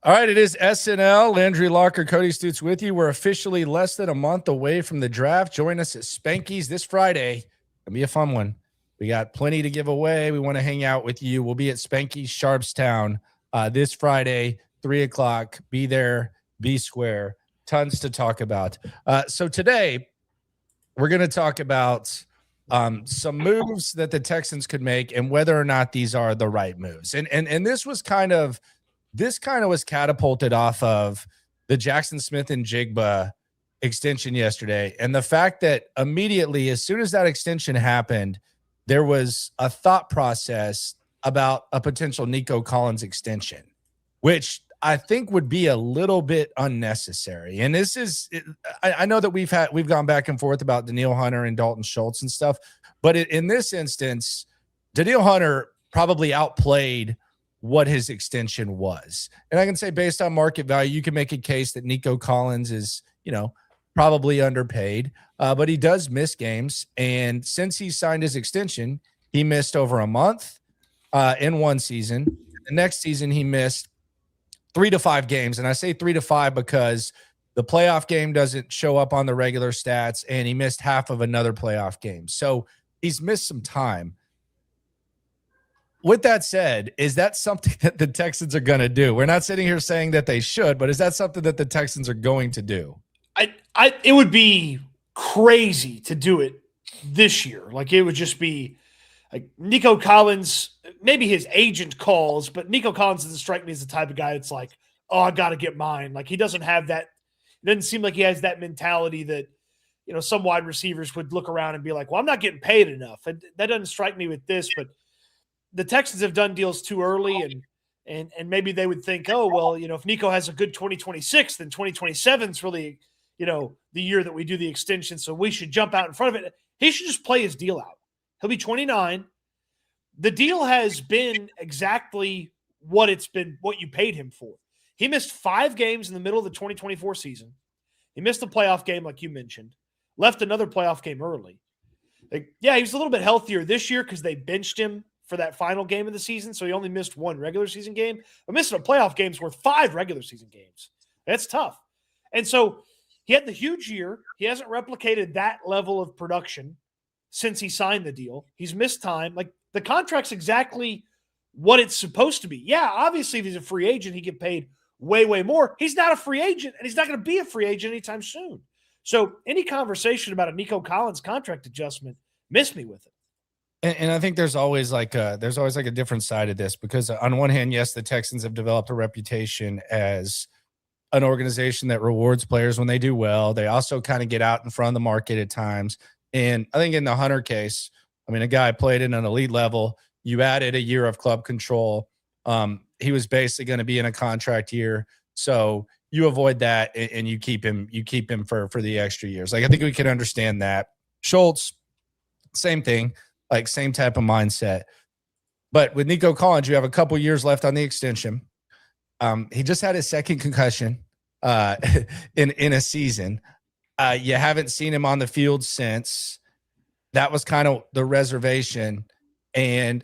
All right, it is SNL. Landry Locker, Cody Stoots with you. We're officially less than a month away from the draft. Join us at Spanky's this Friday. It'll be a fun one. We got plenty to give away. We want to hang out with you. We'll be at Spanky's Sharpstown this Friday, 3 o'clock. Be there, be square. Tons to talk about. So today, we're going to talk about some moves that the Texans could make and whether or not these are the right moves. And this was catapulted off of the Jackson Smith and Jigba extension yesterday. And the fact that immediately, as soon as that extension happened, there was a thought process about a potential Nico Collins extension, which I think would be a little bit unnecessary. And this is, I know that we've gone back and forth about Danielle Hunter and Dalton Schultz and stuff, but in this instance, Danielle Hunter probably outplayed what his extension was. And I can say based on market value, you can make a case that Nico Collins is, probably underpaid, but he does miss games. And since he signed his extension, he missed over a month in one season. The next season, he missed 3 to 5 games. And I say 3 to 5 because the playoff game doesn't show up on the regular stats, and he missed half of another playoff game. So he's missed some time. With that said, is that something that the Texans are going to do? We're not sitting here saying that they should, but is that something that the Texans are going to do? It would be crazy to do it this year. Like, it would just be like Nico Collins, maybe his agent calls, but Nico Collins doesn't strike me as the type of guy that's like, oh, I got to get mine. Like, he doesn't have that. It doesn't seem like he has that mentality that, some wide receivers would look around and be like, well, I'm not getting paid enough. And that doesn't strike me with this, but the Texans have done deals too early, and maybe they would think, oh, well, if Nico has a good 2026, then 2027 is really, the year that we do the extension. So we should jump out in front of it. He should just play his deal out. He'll be 29. The deal has been exactly what you paid him for. He missed 5 games in the middle of the 2024 season. He missed the playoff game, like you mentioned, left another playoff game early. He was a little bit healthier this year because they benched him for that final game of the season. So he only missed 1 regular season game. But missing a playoff game is worth 5 regular season games. That's tough. And so he had the huge year. He hasn't replicated that level of production since he signed the deal. He's missed time. Like, the contract's exactly what it's supposed to be. Yeah, obviously, if he's a free agent, he get paid way, way more. He's not a free agent, and he's not going to be a free agent anytime soon. So any conversation about a Nico Collins contract adjustment, miss me with it. And I think there's always like a different side of this, because on one hand, yes, the Texans have developed a reputation as an organization that rewards players when they do well. They also kind of get out in front of the market at times. And I think in the Hunter case, a guy played in an elite level. You added a year of club control. He was basically going to be in a contract year. So you avoid that and you keep him for the extra years. Like, I think we can understand that. Schultz, same thing. Like, same type of mindset. But with Nico Collins, you have a couple years left on the extension. He just had his second concussion in a season. You haven't seen him on the field since. That was kind of the reservation. And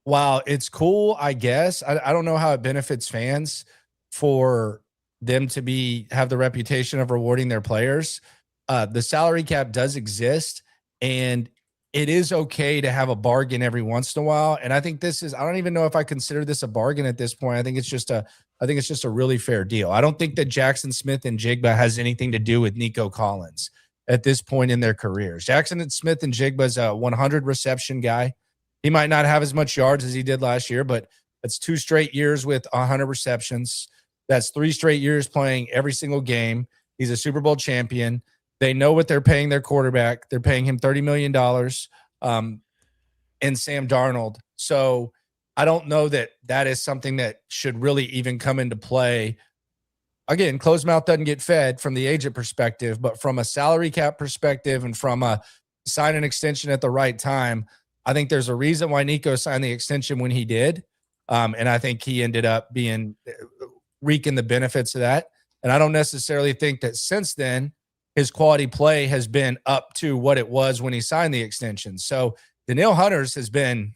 while it's cool, I guess, I don't know how it benefits fans for them to have the reputation of rewarding their players. The salary cap does exist, and it is okay to have a bargain every once in a while. And I think I don't even know if I consider this a bargain at this point. I think it's just a really fair deal. I don't think that Jackson Smith and Jigba has anything to do with Nico Collins at this point in their careers. Jackson Smith and Jigba is a 100 reception guy. He might not have as much yards as he did last year, but that's 2 straight years with 100 receptions. That's 3 straight years playing every single game. He's a Super Bowl champion. They know what they're paying their quarterback. They're paying him $30 million and Sam Darnold. So I don't know that is something that should really even come into play. Again, closed mouth doesn't get fed from the agent perspective, but from a salary cap perspective and from a sign an extension at the right time, I think there's a reason why Nico signed the extension when he did. And I think he ended up reaping the benefits of that. And I don't necessarily think that since then his quality play has been up to what it was when he signed the extension. So Danielle Hunters has been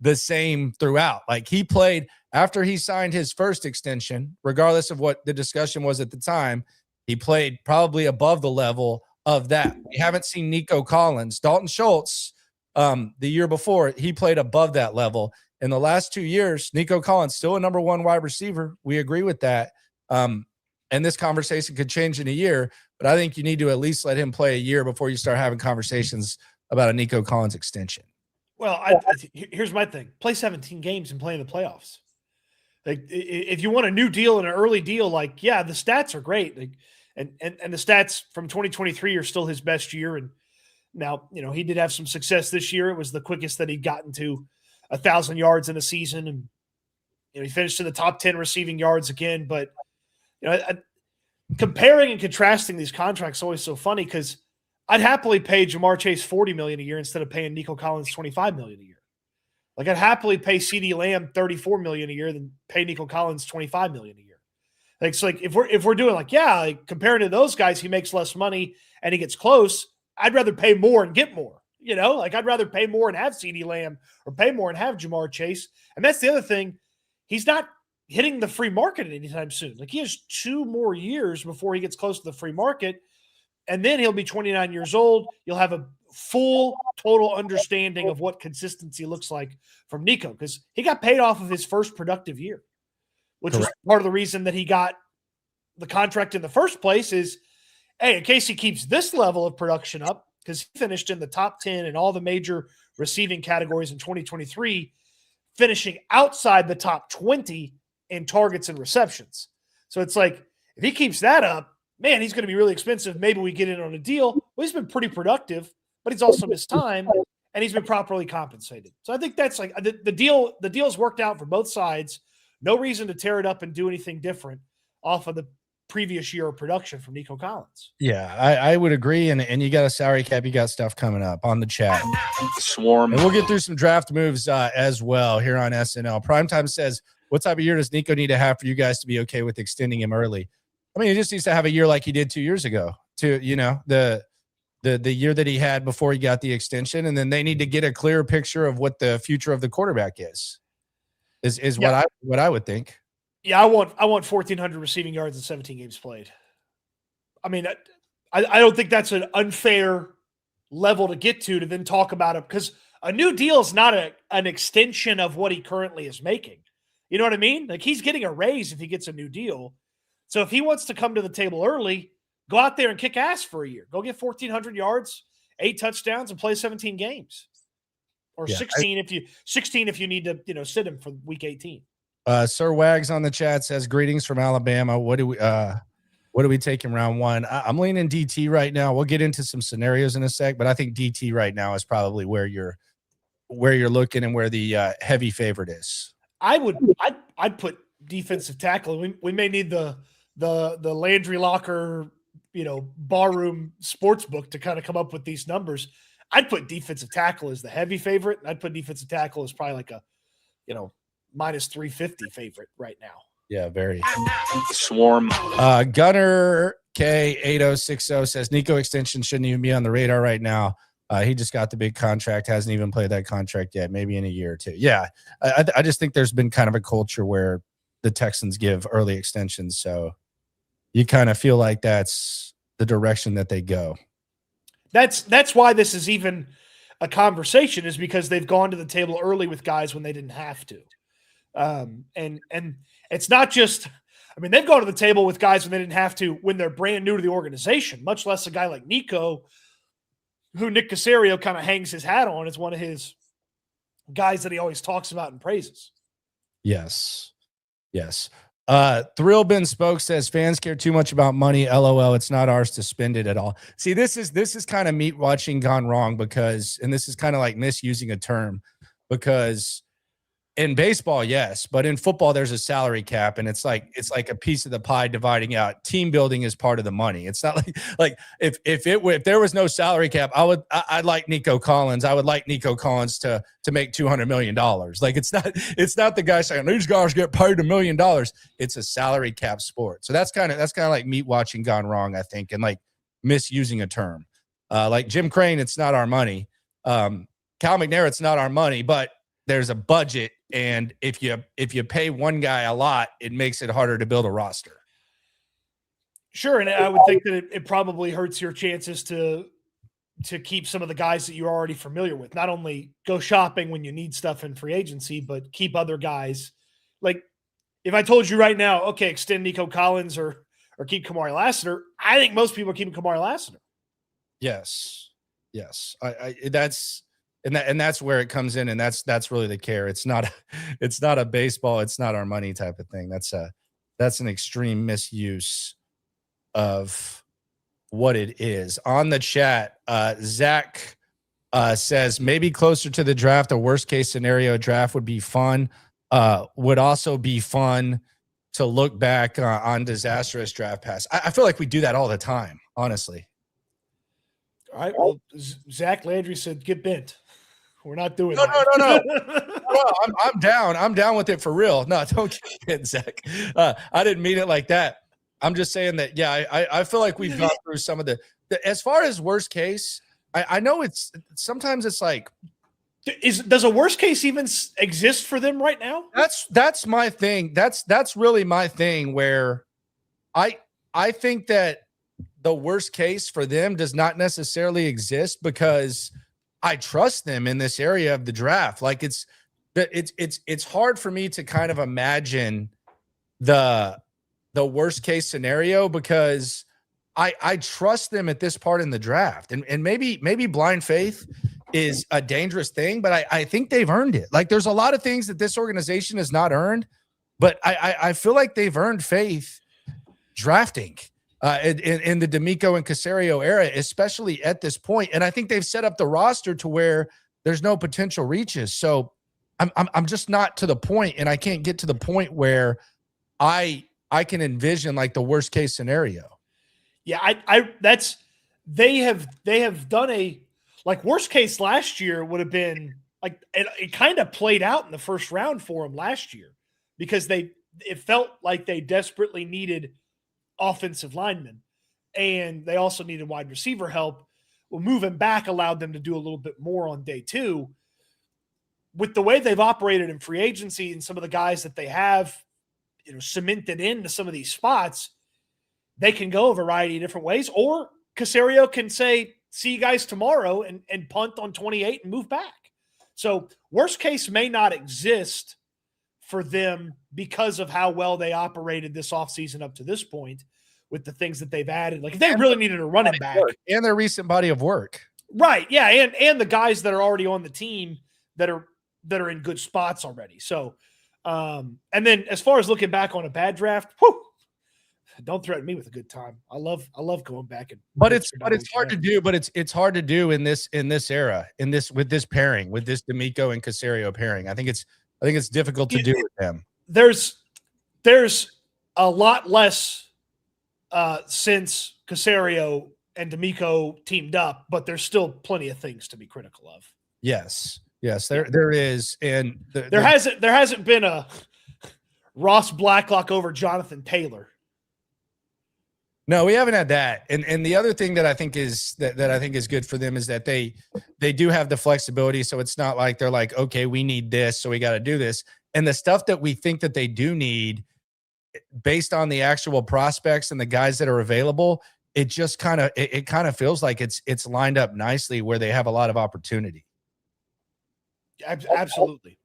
the same throughout. Like, he played after he signed his first extension, regardless of what the discussion was at the time, he played probably above the level of that. We haven't seen Nico Collins. Dalton Schultz, the year before, he played above that level. In the last 2 years, Nico Collins, still a number one wide receiver. We agree with that. And this conversation could change in a year, but I think you need to at least let him play a year before you start having conversations about a Nico Collins extension. Well, here's my thing. Play 17 games and play in the playoffs. Like, if you want a new deal and an early deal, like, yeah, the stats are great. Like, and the stats from 2023 are still his best year. And now, he did have some success this year. It was the quickest that he'd gotten to 1,000 yards in a season. And, he finished in the top 10 receiving yards again. But, comparing and contrasting these contracts is always so funny, because I'd happily pay Ja'Marr Chase $40 million a year instead of paying Nico Collins $25 million a year. Like, I'd happily pay CeeDee Lamb $34 million a year than pay Nico Collins $25 million a year. Like, so, like, if we're doing like comparing to those guys, he makes less money and he gets close. I'd rather pay more and get more. Like, I'd rather pay more and have CeeDee Lamb, or pay more and have Ja'Marr Chase. And that's the other thing. He's not hitting the free market anytime soon. Like, he has 2 more years before he gets close to the free market. And then he'll be 29 years old. You'll have a full, total understanding of what consistency looks like from Nico, because he got paid off of his first productive year, which was part of the reason that he got the contract in the first place. Is, hey, in case he keeps this level of production up, because he finished in the top 10 in all the major receiving categories in 2023, finishing outside the top 20 in targets and receptions. So it's like, if he keeps that up, man, he's going to be really expensive. Maybe we get in on a deal. Well, he's been pretty productive, but he's also missed time, and he's been properly compensated. So I think that's like the deal. The deal's worked out for both sides. No reason to tear it up and do anything different off of the previous year of production from Nico Collins. Yeah, I would agree. And you got a salary cap. You got stuff coming up on the chat. Swarm. And we'll get through some draft moves as well here on SNL. Primetime says, what type of year does Nico need to have for you guys to be okay with extending him early? I mean, he just needs to have a year like he did 2 years ago, to, the year that he had before he got the extension. And then they need to get a clearer picture of what the future of the quarterback is what I would think. Yeah, I want 1,400 receiving yards and 17 games played. I mean, I don't think that's an unfair level to get to then talk about it, because a new deal is not an extension of what he currently is making. You know what I mean? Like, he's getting a raise if he gets a new deal. So if he wants to come to the table early, go out there and kick ass for a year. Go get 1,400 yards, 8 touchdowns, and play 17 games, or 16 if you need to sit him for week 18. Sir Wags on the chat says, greetings from Alabama. What do we take in round 1? I'm leaning DT right now. We'll get into some scenarios in a sec, but I think DT right now is probably where you're looking and where the heavy favorite is. I'd put defensive tackle. We may need the Landry Locker, barroom sports book to kind of come up with these numbers. I'd put defensive tackle as the heavy favorite. I'd put defensive tackle as probably like a, minus 350 favorite right now. Yeah, very. Swarm. Gunner K8060 says Nico extension shouldn't even be on the radar right now. He just got the big contract, hasn't even played that contract yet, maybe in a year or two. Yeah, I just think there's been kind of a culture where the Texans give early extensions, so you kind of feel like that's the direction that they go. That's why this is even a conversation, is because they've gone to the table early with guys when they didn't have to. And it's not just, they've gone to the table with guys when they didn't have to, when they're brand new to the organization, much less a guy like Nico, who Nick Caserio kind of hangs his hat on as one of his guys that he always talks about and praises. Yes. Thrill Ben Spoke says fans care too much about money. LOL. It's not ours to spend it at all. See, this is kind of meat watching gone wrong, because, and this is kind of like misusing a term, because in baseball, yes, but in football, there's a salary cap, and it's like a piece of the pie dividing out. Team building is part of the money. It's not like if there was no salary cap, I'd like Nico Collins. I would like Nico Collins to make $200 million. Like, it's not the guy saying these guys get paid $1 million. It's a salary cap sport. So that's kind of like meat watching gone wrong, I think, and like misusing a term. Like Jim Crane, it's not our money. Cal McNair, it's not our money, but there's a budget. And if you pay one guy a lot, it makes it harder to build a roster. Sure. And I would think that it probably hurts your chances to keep some of the guys that you're already familiar with. Not only go shopping when you need stuff in free agency, but keep other guys. Like if I told you right now, okay, extend Nico Collins or keep Kamari Lassiter, I think most people are keeping Kamari Lassiter. Yes. That's where it comes in. And that's really the care. It's not a baseball. It's not our money type of thing. That's an extreme misuse of what it is. On the chat, Zach says maybe closer to the draft, a worst case scenario draft would be fun. Would also be fun to look back on disastrous draft pass. I feel like we do that all the time, honestly. All right. Well, Zach Landry said, get bent. We're not doing that. No, I'm down. I'm down with it for real. No, don't get bent, Zach. I didn't mean it like that. I'm just saying that, yeah, I feel like we've gone through some of the as far as worst case, I know it's sometimes it's like, does a worst case even exist for them right now? That's my thing. That's really my thing where I think that the worst case for them does not necessarily exist because I trust them in this area of the draft. Like it's hard for me to kind of imagine the worst case scenario because I trust them at this part in the draft. And maybe blind faith is a dangerous thing, but I think they've earned it. Like there's a lot of things that this organization has not earned, but I feel like they've earned faith drafting in the D'Amico and Caserio era, especially at this point. And I think they've set up the roster to where there's no potential reaches. So I'm just not to the point, and I can't get to the point where I can envision like the worst case scenario. Yeah, they have done a like worst case last year would have been like it kind of played out in the first round for them last year because it felt like they desperately needed offensive linemen and they also needed wide receiver help. Well, moving back allowed them to do a little bit more on day two. With the way they've operated in free agency and some of the guys that they have, cemented into some of these spots, they can go a variety of different ways. Or Caserio can say, see you guys tomorrow and punt on 28 and move back. So worst case may not exist for them because of how well they operated this offseason up to this point with the things that they've added. Like if they really needed a running back. And their recent body of work. Right. Yeah. And the guys that are already on the team that are in good spots already. So, and then as far as looking back on a bad draft, don't threaten me with a good time. I love going back but it's hard to do, but it's hard to do in this era, with this pairing, with this D'Amico and Caserio pairing. I think it's difficult to do with them. There's a lot less since Caserio and D'Amico teamed up, but there's still plenty of things to be critical of. Yes, there is, and there hasn't been a Ross Blacklock over Jonathan Taylor. No, we haven't had that. And the other thing that I think is that I think is good for them is that they do have the flexibility. So it's not like they're like, okay, we need this, so we got to do this. And the stuff that we think that they do need based on the actual prospects and the guys that are available, it just kind of feels like it's lined up nicely where they have a lot of opportunity. Absolutely.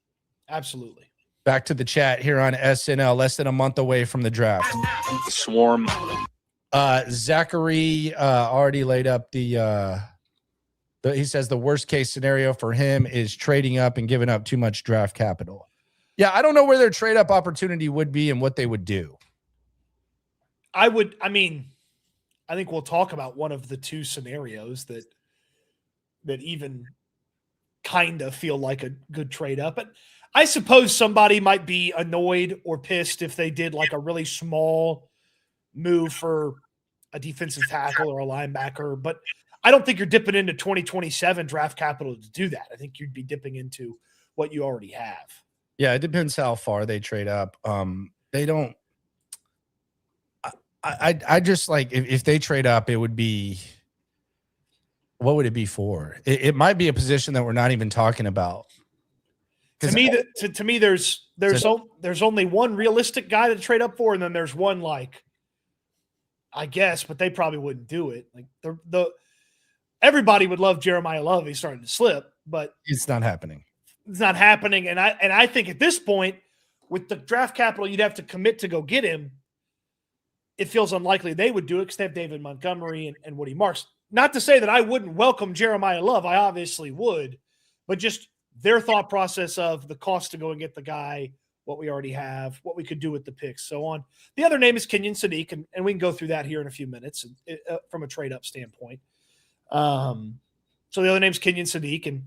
Back to the chat here on SNL, less than a month away from the draft. Swarm. Zachary already laid up he says the worst case scenario for him is trading up and giving up too much draft capital. Yeah, I don't know where their trade up opportunity would be and what they would do. I think we'll talk about one of the two scenarios that even kind of feel like a good trade up. But I suppose somebody might be annoyed or pissed if they did like a really small move for a defensive tackle or a linebacker, but I don't think you're dipping into 2027 draft capital to do that. I think you'd be dipping into what you already have. Yeah, it depends how far they trade up. They don't. I just like if they trade up, it would be what would it be for? It might be a position that we're not even talking about. To me, there's only one realistic guy to trade up for, and then there's one like, I guess, but they probably wouldn't do it. Like everybody would love Jeremiah Love. He's starting to slip, but it's not happening. It's not happening, and I think at this point, with the draft capital you'd have to commit to go get him, it feels unlikely they would do it because they have David Montgomery and Woody Marks. Not to say that I wouldn't welcome Jeremiah Love. I obviously would, but just their thought process of the cost to go and get the guy, what we already have, what we could do with the picks, so on. The other name is Kenyon Sadiq, and we can go through that here in a few minutes from a trade-up standpoint. So the other name is Kenyon Sadiq, and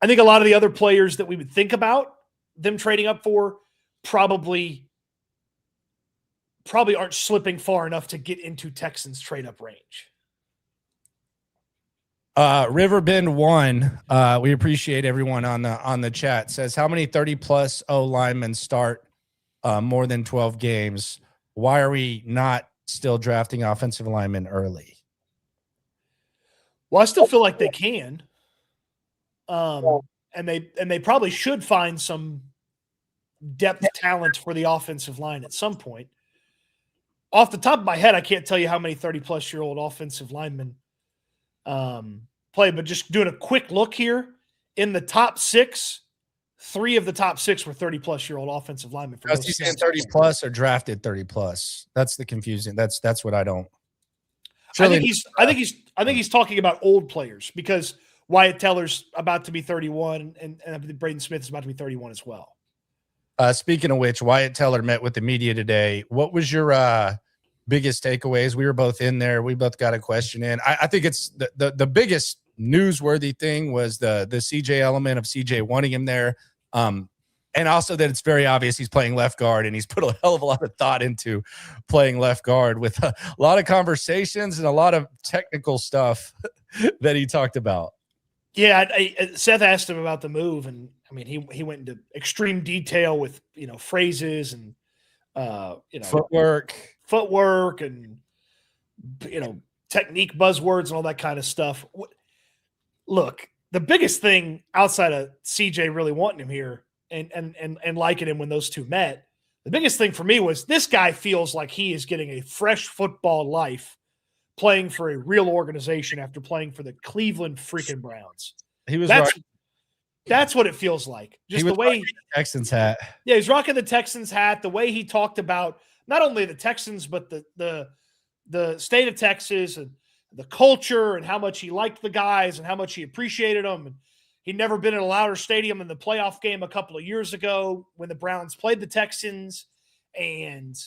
I think a lot of the other players that we would think about them trading up for probably aren't slipping far enough to get into Texans trade-up range. Riverbend 1, we appreciate everyone on the chat, says, how many 30-plus O linemen start more than 12 games? Why are we not still drafting offensive linemen early? Well, I still feel like they can. And they probably should find some depth talent for the offensive line at some point. Off the top of my head, I can't tell you how many 30-plus-year-old offensive linemen play, but just doing a quick look here, in the top 6, 3 of the top 6 were 30-plus-year-old offensive linemen. Are you saying 30-plus or drafted 30-plus? That's the confusing. That's what I don't. I think he's talking about old players because Wyatt Teller's about to be 31, and Braden Smith is about to be 31 as well. Speaking of which, Wyatt Teller met with the media today. What was your biggest takeaways? We were both in there. We both got a question in. I think it's the biggest newsworthy thing was the CJ element of CJ wanting him there. And also that it's very obvious he's playing left guard, and he's put a hell of a lot of thought into playing left guard with a lot of conversations and a lot of technical stuff that he talked about. Yeah, Seth asked him about the move, and I mean, he went into extreme detail with phrases and footwork and technique buzzwords and all that kind of stuff. Look, the biggest thing outside of CJ really wanting him here and liking him when those two met, the biggest thing for me was this guy feels like he is getting a fresh football life playing for a real organization after playing for the Cleveland freaking Browns. That's what it feels like. Just the way the Texans hat. Yeah, he's rocking the Texans hat. The way he talked about not only the Texans, but the state of Texas and the culture and how much he liked the guys and how much he appreciated them. And he'd never been in a louder stadium in the playoff game a couple of years ago when the Browns played the Texans. And,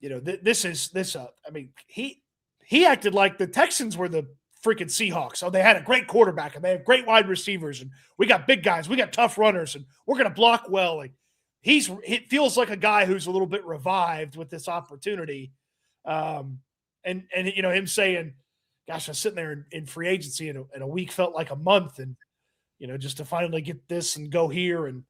I mean, he acted like the Texans were the freaking Seahawks. Oh, they had a great quarterback and they have great wide receivers and we got big guys, we got tough runners and we're going to block well. Like it feels like a guy who's a little bit revived with this opportunity. And him saying, gosh, I was sitting there in free agency and a week felt like a month and, just to finally get this and go here. And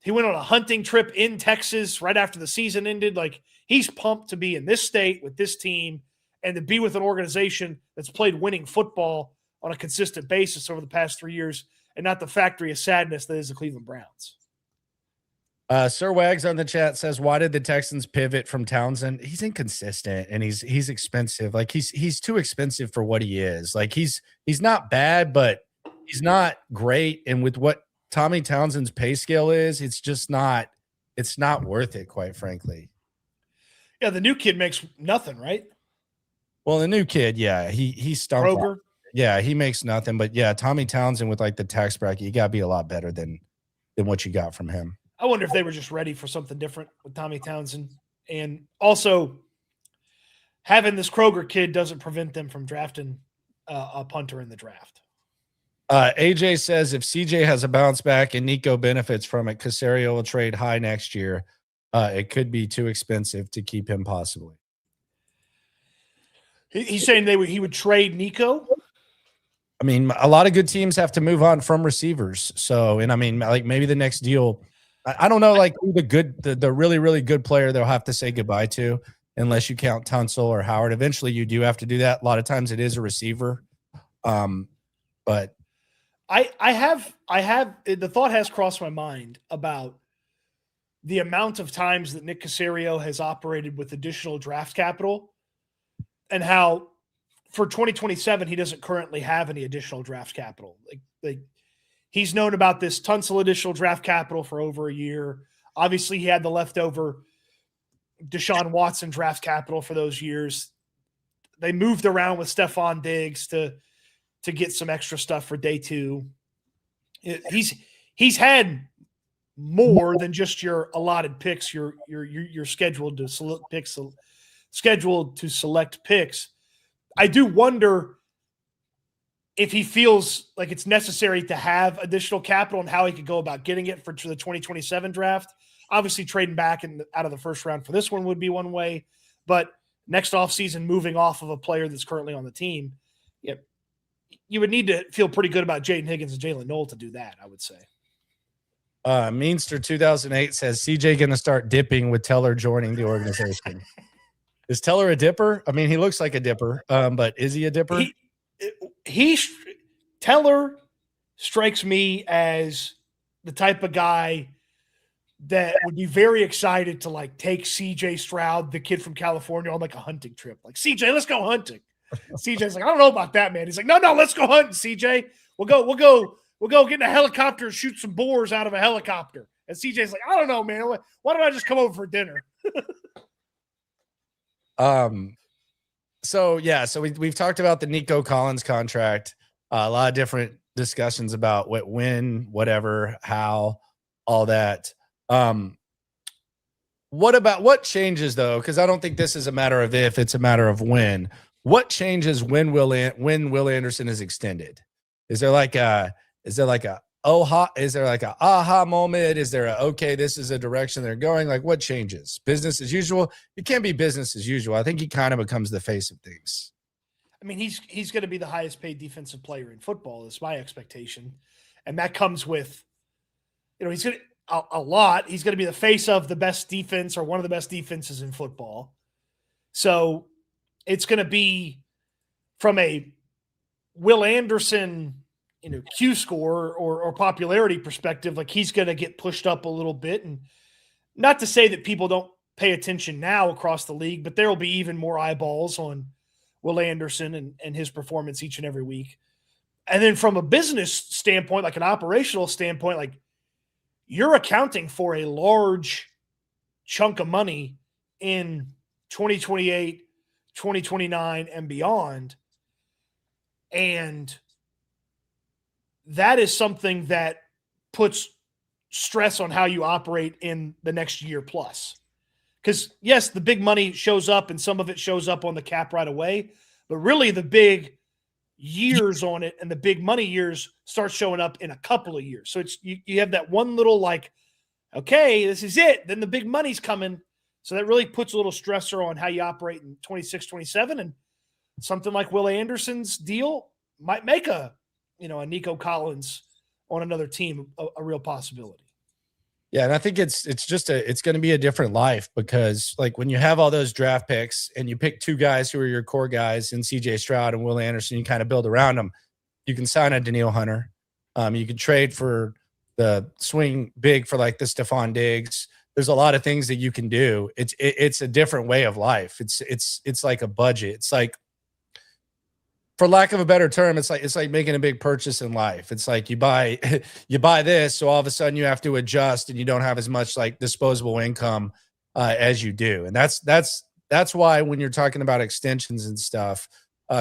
he went on a hunting trip in Texas right after the season ended. Like he's pumped to be in this state with this team and to be with an organization that's played winning football on a consistent basis over the past 3 years and not the factory of sadness that is the Cleveland Browns. Sir Wags on the chat says, why did the Texans pivot from Townsend? He's inconsistent and he's expensive. Like he's too expensive for what he is. Like he's not bad, but he's not great. And with what Tommy Townsend's pay scale is, it's not worth it, quite frankly. Yeah, the new kid makes nothing, right? Well, the new kid, yeah, he stunk. Kroger. Yeah, he makes nothing. But yeah, Tommy Townsend with like the tax bracket, you gotta be a lot better than what you got from him. I wonder if they were just ready for something different with Tommy Townsend. And also having this Kroger kid doesn't prevent them from drafting a punter in the draft. AJ says if CJ has a bounce back and Nico benefits from it, Caserio will trade high next year. It could be too expensive to keep him possibly. He's saying he would trade Nico? I mean, a lot of good teams have to move on from receivers. So, and I mean, like maybe the next deal, I don't know, like who the really, really good player they'll have to say goodbye to, unless you count Tunsil or Howard. Eventually you do have to do that. A lot of times it is a receiver. But I have the thought has crossed my mind about the amount of times that Nick Caserio has operated with additional draft capital and how for 2027 he doesn't currently have any additional draft capital. Like he's known about this Tunsil additional draft capital for over a year. Obviously, he had the leftover Deshaun Watson draft capital for those years. They moved around with Stephon Diggs to get some extra stuff for day two. He's had more than just your allotted picks, your scheduled to select picks, scheduled to select picks. I do wonder if he feels like it's necessary to have additional capital and how he could go about getting it for the 2027 draft. Obviously, trading back out of the first round for this one would be one way, but next offseason, moving off of a player that's currently on the team, you would need to feel pretty good about Jaden Higgins and Jalen Noel to do that, I would say. Meanster 2008 says CJ going to start dipping with Teller joining the organization. Is Teller a dipper? I mean, he looks like a dipper, but is he a dipper? Teller strikes me as the type of guy that would be very excited to like take CJ Stroud, the kid from California, on like a hunting trip. Like, CJ, let's go hunting. CJ's like, I don't know about that, man. He's like, no, let's go hunting, CJ. We'll go get in a helicopter and shoot some boars out of a helicopter. And CJ's like, I don't know, man. Why don't I just come over for dinner? So we've talked about the Nico Collins contract, a lot of different discussions about when, whatever, how, all that. What changes though? Because I don't think this is a matter of if, it's a matter of when. What changes when Will Anderson is extended? Is there like a aha moment? Is there okay, this is a direction they're going? Like, what changes? Business as usual? It can't be business as usual. I think he kind of becomes the face of things. I mean, he's going to be the highest paid defensive player in football, is my expectation. And that comes with, he's going to a lot. He's going to be the face of the best defense or one of the best defenses in football. So it's going to be from a Will Anderson, Q score or popularity perspective, like he's going to get pushed up a little bit. And not to say that people don't pay attention now across the league, but there will be even more eyeballs on Will Anderson and his performance each and every week. And then from a business standpoint, like an operational standpoint, like you're accounting for a large chunk of money in 2028, 2029 and beyond. And that is something that puts stress on how you operate in the next year plus. Because, yes, the big money shows up and some of it shows up on the cap right away, but really the big years on it and the big money years start showing up in a couple of years. So it's you have that one little like, okay, this is it. Then the big money's coming. So that really puts a little stressor on how you operate in 26, 27. And something like Will Anderson's deal might make a Nico Collins on another team a real possibility. Yeah, and I think it's going to be a different life because like when you have all those draft picks and you pick two guys who are your core guys in CJ Stroud and Will Anderson, you kind of build around them. You can sign a Danielle Hunter. You can trade for the swing big for like the Stephon Diggs. There's a lot of things that you can do. It's a different way of life. It's like a budget. It's like, for lack of a better term, it's like making a big purchase in life. It's like you buy this, so all of a sudden you have to adjust and you don't have as much like disposable income as you do. And that's why when you're talking about extensions and stuff,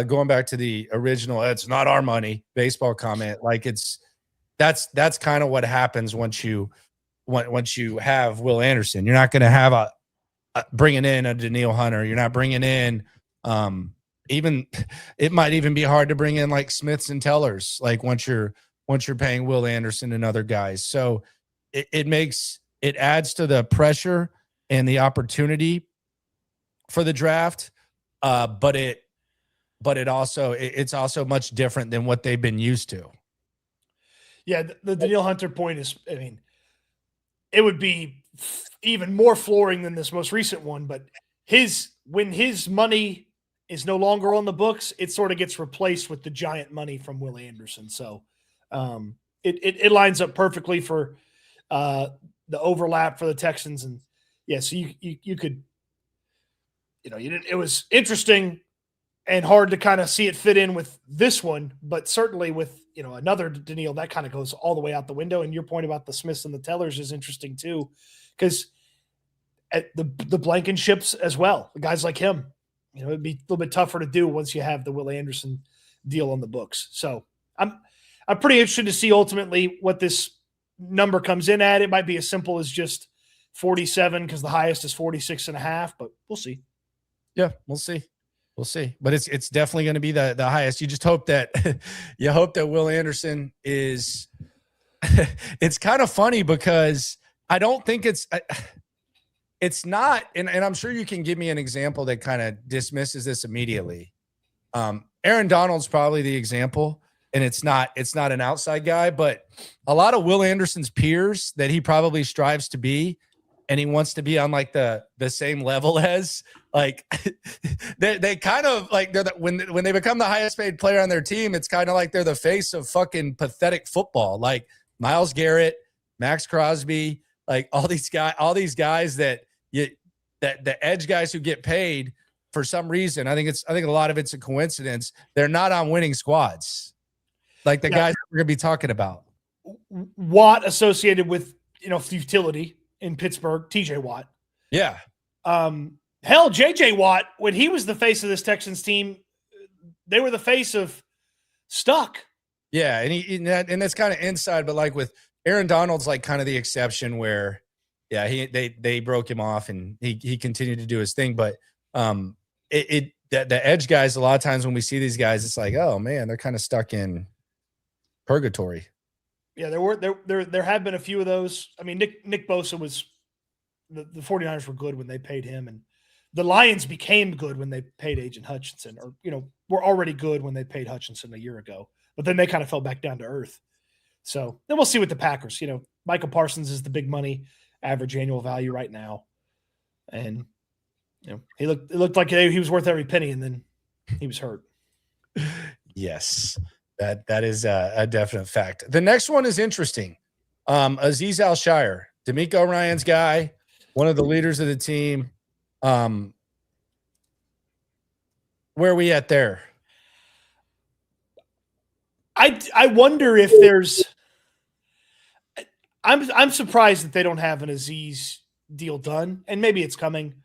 going back to the original, it's not our money baseball comment. Like that's kind of what happens once you have Will Anderson. You're not going to have bringing in a Danielle Hunter. You're not bringing in even it might even be hard to bring in like Smiths and Tellers, like once you're paying Will Anderson and other guys. So it adds to the pressure and the opportunity for the draft. But it's also much different than what they've been used to. Yeah. The Danielle Hunter point is, I mean, it would be even more flooring than this most recent one, but when his money is no longer on the books, it sort of gets replaced with the giant money from Will Anderson. So it lines up perfectly for the overlap for the Texans. And yeah, so you could, it was interesting and hard to kind of see it fit in with this one, but certainly with, another Daniil, that kind of goes all the way out the window. And your point about the Smiths and the Tellers is interesting too, because at the Blankenships as well, the guys like him, it'd be a little bit tougher to do once you have the Will Anderson deal on the books. So I'm pretty interested to see ultimately what this number comes in at. It might be as simple as just 47 because the highest is 46.5, but we'll see. Yeah, we'll see. We'll see. But it's definitely going to be the highest. You just hope that Will Anderson is it's kind of funny because I don't think it's not, and I'm sure you can give me an example that kind of dismisses this immediately. Aaron Donald's probably the example, and it's not an outside guy, but a lot of Will Anderson's peers that he probably strives to be, and he wants to be on like the same level as, like they kind of like when they become the highest paid player on their team, it's kind of like they're the face of fucking pathetic football. Like Myles Garrett, Max Crosby, like all these guys that the edge guys who get paid for some reason. I think a lot of it's a coincidence. They're not on winning squads. Like the guys we're going to be talking about. Watt associated with, futility in Pittsburgh, TJ Watt. Yeah. Hell, JJ Watt, when he was the face of this Texans team, they were the face of stuck. Yeah. And that's kind of inside, but like with Aaron Donald's like kind of the exception where, yeah, they broke him off and he continued to do his thing. But the edge guys, a lot of times when we see these guys, it's like, oh man, they're kind of stuck in purgatory. Yeah, there have been a few of those. I mean, Nick Bosa was the 49ers were good when they paid him, and the Lions became good when they paid Agent Hutchinson, or were already good when they paid Hutchinson a year ago. But then they kind of fell back down to earth. So then we'll see with the Packers. Michael Parsons is the big money average annual value right now, and it looked like he was worth every penny, and then he was hurt. Yes, that is a definite fact. The next one is interesting. Azeez Al-Shaair, DeMeco Ryans guy, one of the leaders of the team. Where are we at there? I wonder if there's. I'm surprised that they don't have an Azeez deal done, and maybe it's coming.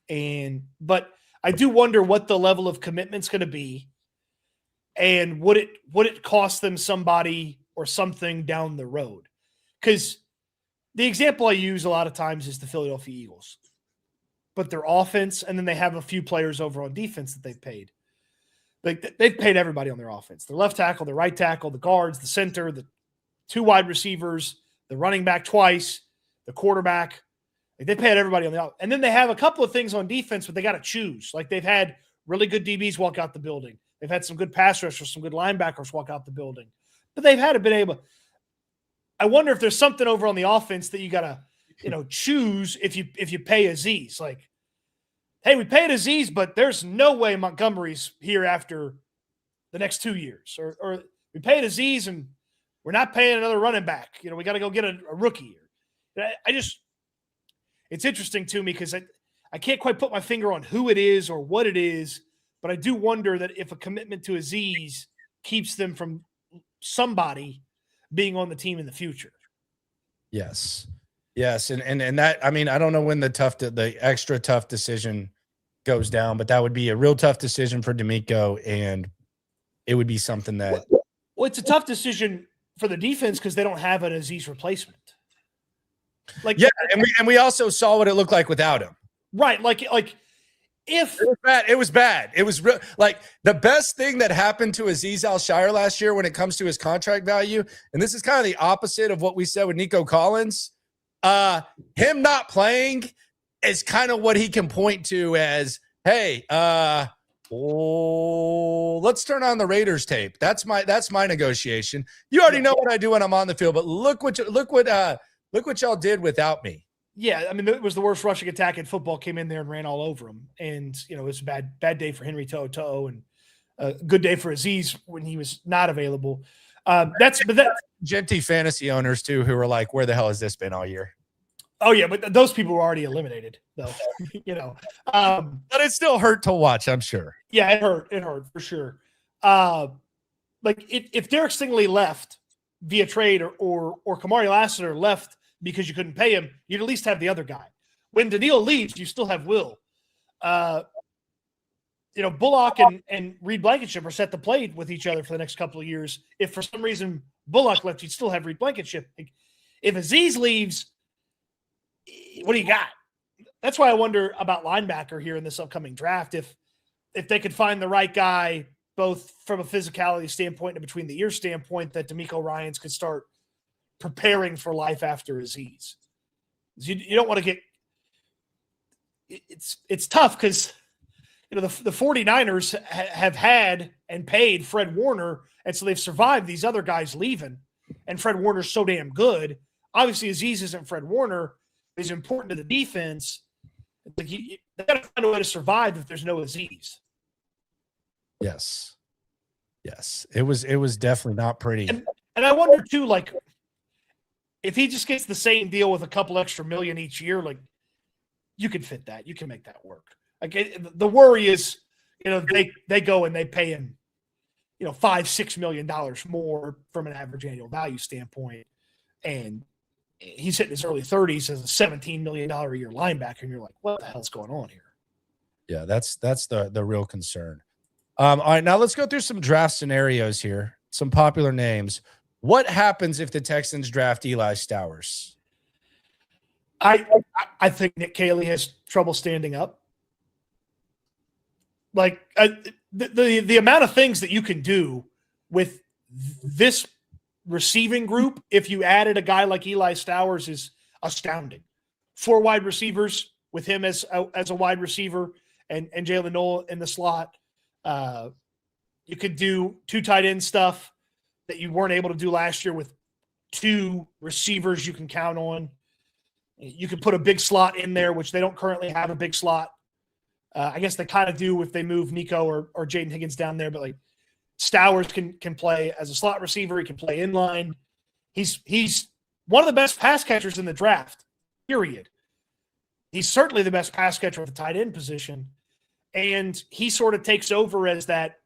But I do wonder what the level of commitment's going to be, and would it cost them somebody or something down the road? Because the example I use a lot of times is the Philadelphia Eagles, but their offense, and then they have a few players over on defense that they've paid. Like they've paid everybody on their offense: their left tackle, their right tackle, the guards, the center, the two wide receivers, the running back twice, the quarterback. Like they paid everybody on the offense. And then they have a couple of things on defense, but they got to choose. Like they've had really good DBs walk out the building. They've had some good pass rushers, some good linebackers walk out the building. But they've had been able. I wonder if there's something over on the offense that you got to, choose if you pay Azeez. Like, hey, we paid Azeez, but there's no way Montgomery's here after the next 2 years. Or we paid Azeez and we're not paying another running back. We got to go get a rookie. It's interesting to me because I can't quite put my finger on who it is or what it is, but I do wonder that if a commitment to Azeez keeps them from somebody being on the team in the future. Yes. And that, I mean, I don't know when the extra tough decision goes down, but that would be a real tough decision for DeMeco, and it would be something that. Well, it's a tough decision for the defense because they don't have an Azeez replacement. Like, yeah, and we also saw what it looked like without him. Right, like if it was bad. It was like the best thing that happened to Azeez Al-Shaair last year when it comes to his contract value, and this is kind of the opposite of what we said with Nico Collins. Him not playing is kind of what he can point to as, hey, let's turn on the Raiders tape. That's my negotiation. You already know what I do when I'm on the field, but look what y'all did without me. Yeah, I mean, it was the worst rushing attack in football, came in there and ran all over him. And, it was a bad day for Henry To'oTo'o and a good day for Azeez when he was not available. That's Genty fantasy owners too, who were like, where the hell has this been all year? Oh yeah, but those people were already eliminated, though. But it still hurt to watch, I'm sure. Yeah, it hurt for sure. If Derek Stingley left via trade or Kamari Lassiter left because you couldn't pay him, you'd at least have the other guy. When Daniil leaves, you still have Will. Bullock and Reed Blankenship are set to play with each other for the next couple of years. If for some reason Bullock left, you'd still have Reed Blankenship. If Azeez leaves, what do you got? That's why I wonder about linebacker here in this upcoming draft. If they could find the right guy, both from a physicality standpoint and between the ear standpoint, that DeMeco Ryans could start preparing for life after Azeez. You don't want to get it's tough because the 49ers have had and paid Fred Warner, and so they've survived these other guys leaving, and Fred Warner's so damn good. Obviously, Azeez isn't Fred Warner. He's important to the defense. Like they got to find a way to survive if there's no Azeez. Yes. It was definitely not pretty. And I wonder too, like, if he just gets the same deal with a couple extra million each year, like, you can fit that. You can make that work. Like, the worry is, they go and they pay him, $5-6 million more from an average annual value standpoint, and he's hitting his early 30s as a $17 million a year linebacker, and you're like, what the hell's going on here? Yeah, that's the real concern. All right, now let's go through some draft scenarios here. Some popular names. What happens if the Texans draft Eli Stowers? I think Nick Caley has trouble standing up. Like the amount of things that you can do with this receiving group, if you added a guy like Eli Stowers, is astounding. 4 wide receivers with him as a wide receiver and Jalen Noel in the slot. You could do 2 tight end stuff that you weren't able to do last year with 2 receivers you can count on. You can put a big slot in there, which they don't currently have a big slot. I guess they kind of do if they move Nico or Jaden Higgins down there, but like Stowers can play as a slot receiver. He can play inline. He's one of the best pass catchers in the draft, period. He's certainly the best pass catcher at the tight end position. And he sort of takes over as that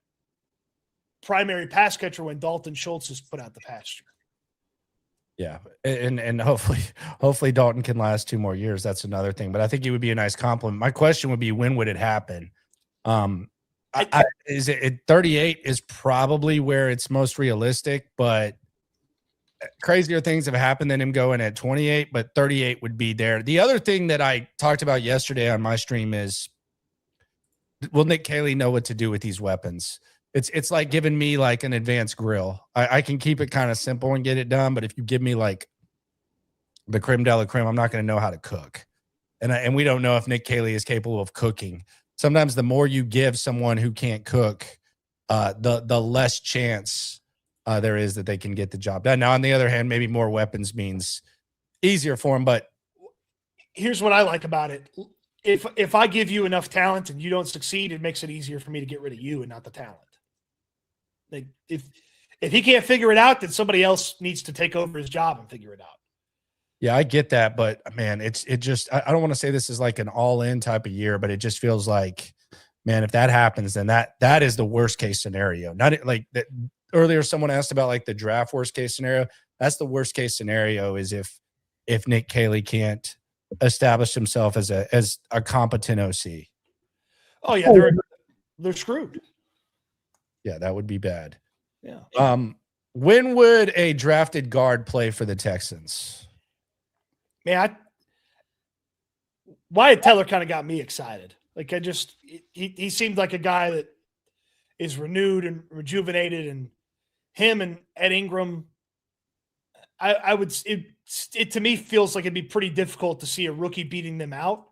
primary pass catcher when Dalton Schultz is put out the pasture. Yeah, and hopefully Dalton can last 2 more years. That's another thing. But I think it would be a nice compliment. My question would be, when would it happen? Is it 38 is probably where it's most realistic, but crazier things have happened than him going at 28, but 38 would be there. The other thing that I talked about yesterday on my stream is, will Nick Caley know what to do with these weapons? It's like giving me like an advanced grill. I can keep it kind of simple and get it done, but if you give me like the creme de la creme, I'm not going to know how to cook. And we don't know if Nick Caley is capable of cooking. Sometimes the more you give someone who can't cook, the less chance there is that they can get the job done. Now, on the other hand, maybe more weapons means easier for them. But here's what I like about it. If I give you enough talent and you don't succeed, it makes it easier for me to get rid of you and not the talent. Like if he can't figure it out, then somebody else needs to take over his job and figure it out. Yeah, I get that, but man, it just I don't want to say this is like an all-in type of year, but it just feels like, man, if that happens, then that is the worst case scenario. Not like that. Earlier, someone asked about like the draft worst case scenario. That's the worst case scenario, is if Nick Caley can't establish himself as a competent OC. Oh yeah, they're screwed. Yeah, that would be bad. Yeah. When would a drafted guard play for the Texans? Man, Wyatt Teller kind of got me excited. Like he seemed like a guy that is renewed and rejuvenated, and him and Ed Ingram, it to me feels like it'd be pretty difficult to see a rookie beating them out.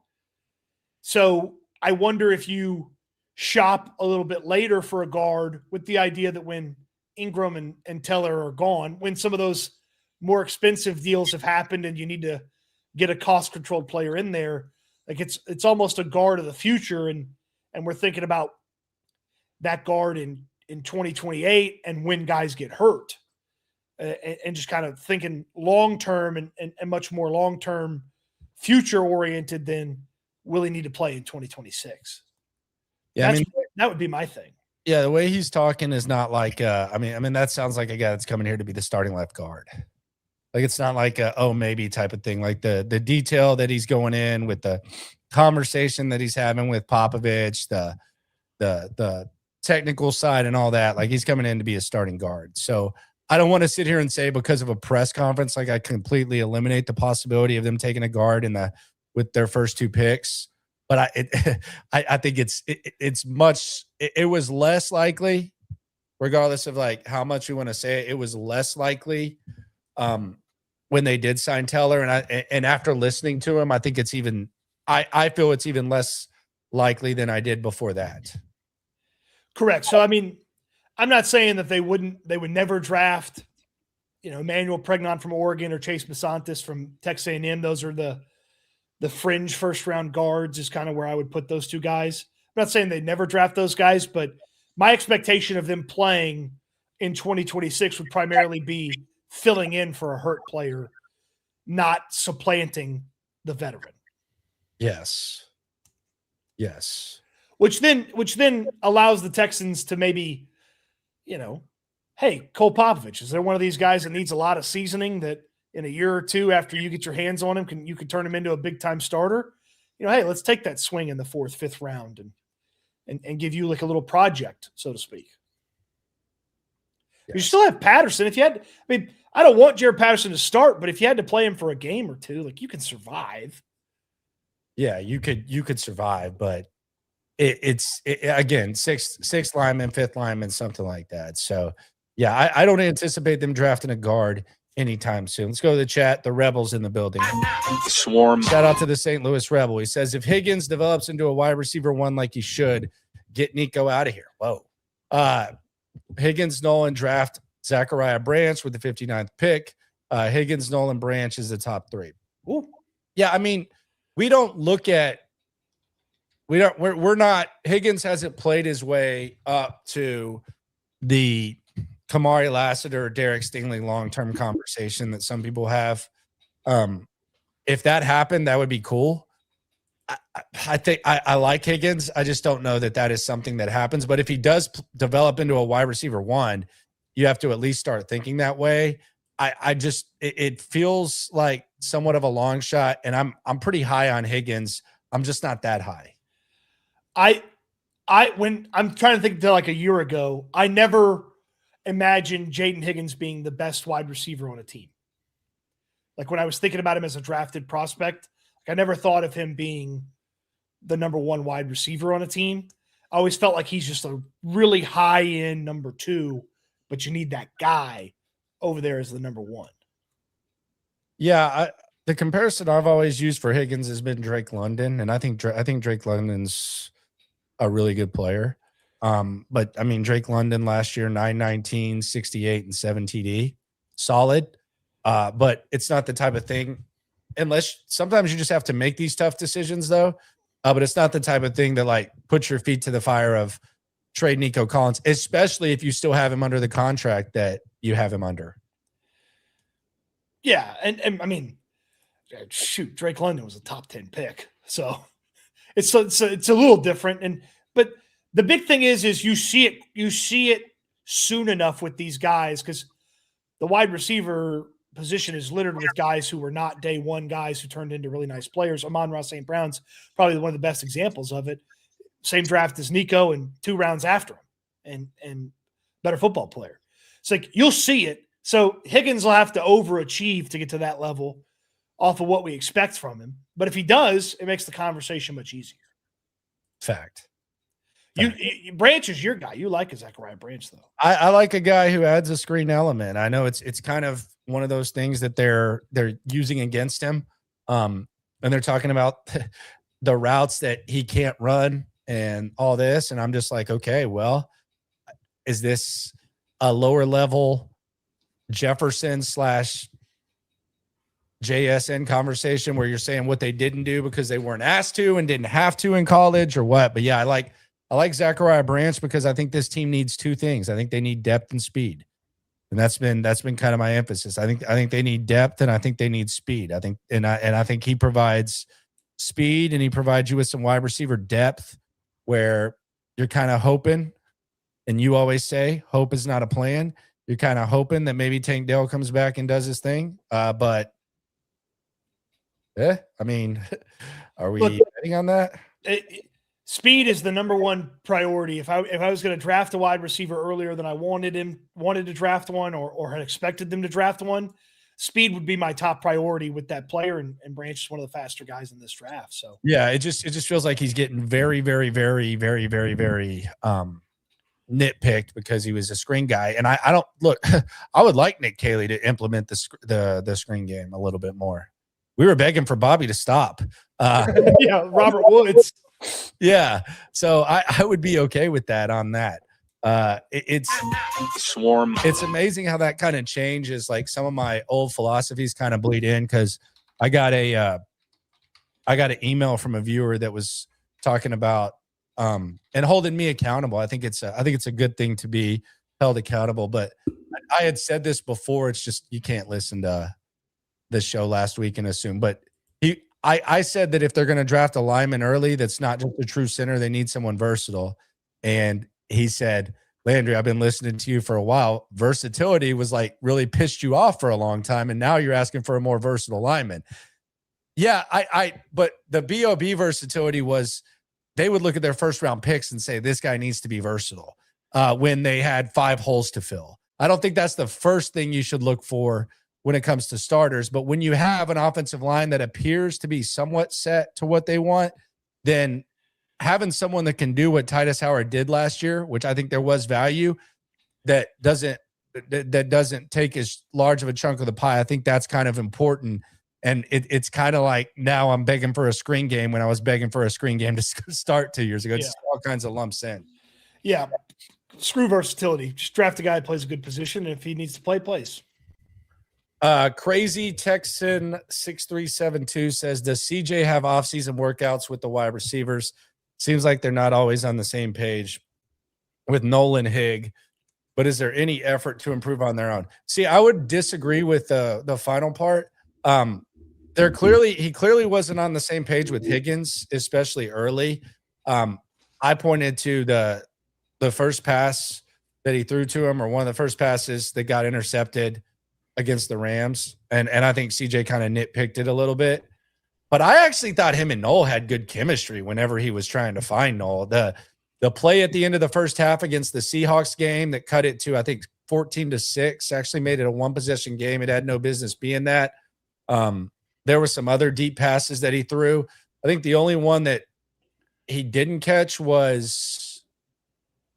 So I wonder if you shop a little bit later for a guard with the idea that when Ingram and Teller are gone, when some of those more expensive deals have happened and you need to get a cost-controlled player in there. Like it's almost a guard of the future, and we're thinking about that guard in 2028 and when guys get hurt, and just kind of thinking long-term and much more long-term future-oriented than will he need to play in 2026. Yeah, that would be my thing. Yeah, the way he's talking is not like I mean that sounds like a guy that's coming here to be the starting left guard. Like it's not like a maybe type of thing. Like the detail that he's going in with, the conversation that he's having with Popovich, the technical side and all that. Like he's coming in to be a starting guard. So I don't want to sit here and say because of a press conference, like I completely eliminate the possibility of them taking a guard with their first 2 picks. But I think it was less likely, regardless of like how much you want to say it, it was less likely when they did sign Teller. And after listening to him, I think it's even, I feel it's even less likely than I did before that. Correct. So, I mean, I'm not saying that they would never draft, Emmanuel Pregnon from Oregon or Chase Masantis from Texas A&M. Those are the fringe first-round guards is kind of where I would put those 2 guys. I'm not saying they'd never draft those guys, but my expectation of them playing in 2026 would primarily be filling in for a hurt player, not supplanting the veteran. Yes. Which then allows the Texans to maybe, hey, Cole Popovich, is there one of these guys that needs a lot of seasoning that in a year or 2 after you get your hands on him, you can turn him into a big-time starter? Hey, let's take that swing in the 4th, 5th round and give you like a little project, so to speak. Yes. You still have Patterson. I don't want Jared Patterson to start, but if you had to play him for a game or 2, like you can survive. Yeah, you could survive, but it's again, sixth lineman, 5th lineman, something like that. So yeah, I don't anticipate them drafting a guard anytime soon. Let's go to the chat. The Rebels in the building. Swarm. Shout out to the St. Louis Rebel. He says, if Higgins develops into a wide receiver 1 like he should, get Nico out of here. Whoa. Higgins, Nolan draft Zachariah Branch with the 59th pick. Higgins, Nolan, Branch is the top 3. Ooh. Yeah, I mean, we're not, Higgins hasn't played his way up to the Kamari Lassiter, Derek Stingley long-term conversation that some people have. If that happened, that would be cool. I think I like Higgins. I just don't know that is something that happens. But if he does develop into a wide receiver 1, you have to at least start thinking that way. It feels like somewhat of a long shot, and I'm pretty high on Higgins. I'm just not that high. When I'm trying to think to like a year ago, I never imagined Jaden Higgins being the best wide receiver on a team. Like when I was thinking about him as a drafted prospect, I never thought of him being the number 1 wide receiver on a team. I always felt like he's just a really high-end number 2, but you need that guy over there as the number 1. Yeah, the comparison I've always used for Higgins has been Drake London, and I think Drake London's a really good player. But I mean, Drake London last year, 919, 68, and 7 TD. Solid. But it's not the type of thing, unless sometimes you just have to make these tough decisions though. But it's not the type of thing that like puts your feet to the fire of trade Nico Collins, especially if you still have him under the contract that you have him under. Yeah. And I mean, shoot, Drake London was a top 10 pick. So it's a little different. But the big thing is you see it soon enough with these guys, because the wide receiver position is littered with guys who were not day 1 guys who turned into really nice players. Amon-Ra St. Brown's probably one of the best examples of it. Same draft as Nico and 2 rounds after him, and better football player. It's like you'll see it. So Higgins will have to overachieve to get to that level off of what we expect from him. But if he does, it makes the conversation much easier. Fact. Branch is your guy. You like a Zachariah Branch, though. I like a guy who adds a screen element. I know it's kind of one of those things that they're using against him. And they're talking about the routes that he can't run and all this. And I'm just like, okay, well, is this a lower level Jefferson / JSN conversation where you're saying what they didn't do because they weren't asked to and didn't have to in college or what. But yeah, I like Zachariah Branch because I think this team needs two things. I think they need depth and speed. And that's been kind of my emphasis. I think they need depth and I think they need speed. I think he provides speed and he provides you with some wide receiver depth where you're kind of hoping, and you always say hope is not a plan. You're kind of hoping that maybe Tank Dell comes back and does his thing. But I mean, are we betting on that? Speed is the number one priority. If I was going to draft a wide receiver earlier than I wanted to draft one or had expected them to draft one, speed would be my top priority with that player. And Branch is one of the faster guys in this draft. So yeah, it just feels like he's getting very, very, very, very, very, very nitpicked because he was a screen guy. And I don't look. I would like Nick Caley to implement the screen game a little bit more. We were begging for Bobby to stop. Yeah, Robert Woods. Yeah, so I would be okay with that on that. It's Swarm. It's amazing how that kind of changes. Like some of my old philosophies kind of bleed in because I got an email from a viewer that was talking about and holding me accountable. I think it's a good thing to be held accountable. But I had said this before. It's just you can't listen to the show last week and assume. But I said that if they're going to draft a lineman early, that's not just a true center. They need someone versatile. And he said, Landry, I've been listening to you for a while. Versatility was like really pissed you off for a long time. And now you're asking for a more versatile lineman. Yeah. But the BOB versatility was they would look at their first round picks and say, this guy needs to be versatile when they had 5 holes to fill. I don't think that's the first thing you should look for when it comes to starters. But when you have an offensive line that appears to be somewhat set to what they want, then having someone that can do what Titus Howard did last year, which I think there was value, that doesn't take as large of a chunk of the pie. I think that's kind of important. And it's kind of like now I'm begging for a screen game when I was begging for a screen game to start 2 years ago. Yeah. Just all kinds of lumps in. Yeah. Screw versatility. Just draft a guy that plays a good position. And if he needs to play, plays. Crazy Texan 6372 says, does CJ have offseason workouts with the wide receivers? Seems like they're not always on the same page with Nolan Higg, but is there any effort to improve on their own? See, I would disagree with the final part. He clearly wasn't on the same page with Higgins, especially early. I pointed to the first pass that he threw to him, or one of the first passes that got intercepted against the Rams. And I think CJ kind of nitpicked it a little bit. But I actually thought him and Noel had good chemistry whenever he was trying to find Noel. The play at the end of the first half against the Seahawks game that cut it to, I think, 14-6, actually made it a one-possession game. It had no business being that. There were some other deep passes that he threw. I think the only one that he didn't catch was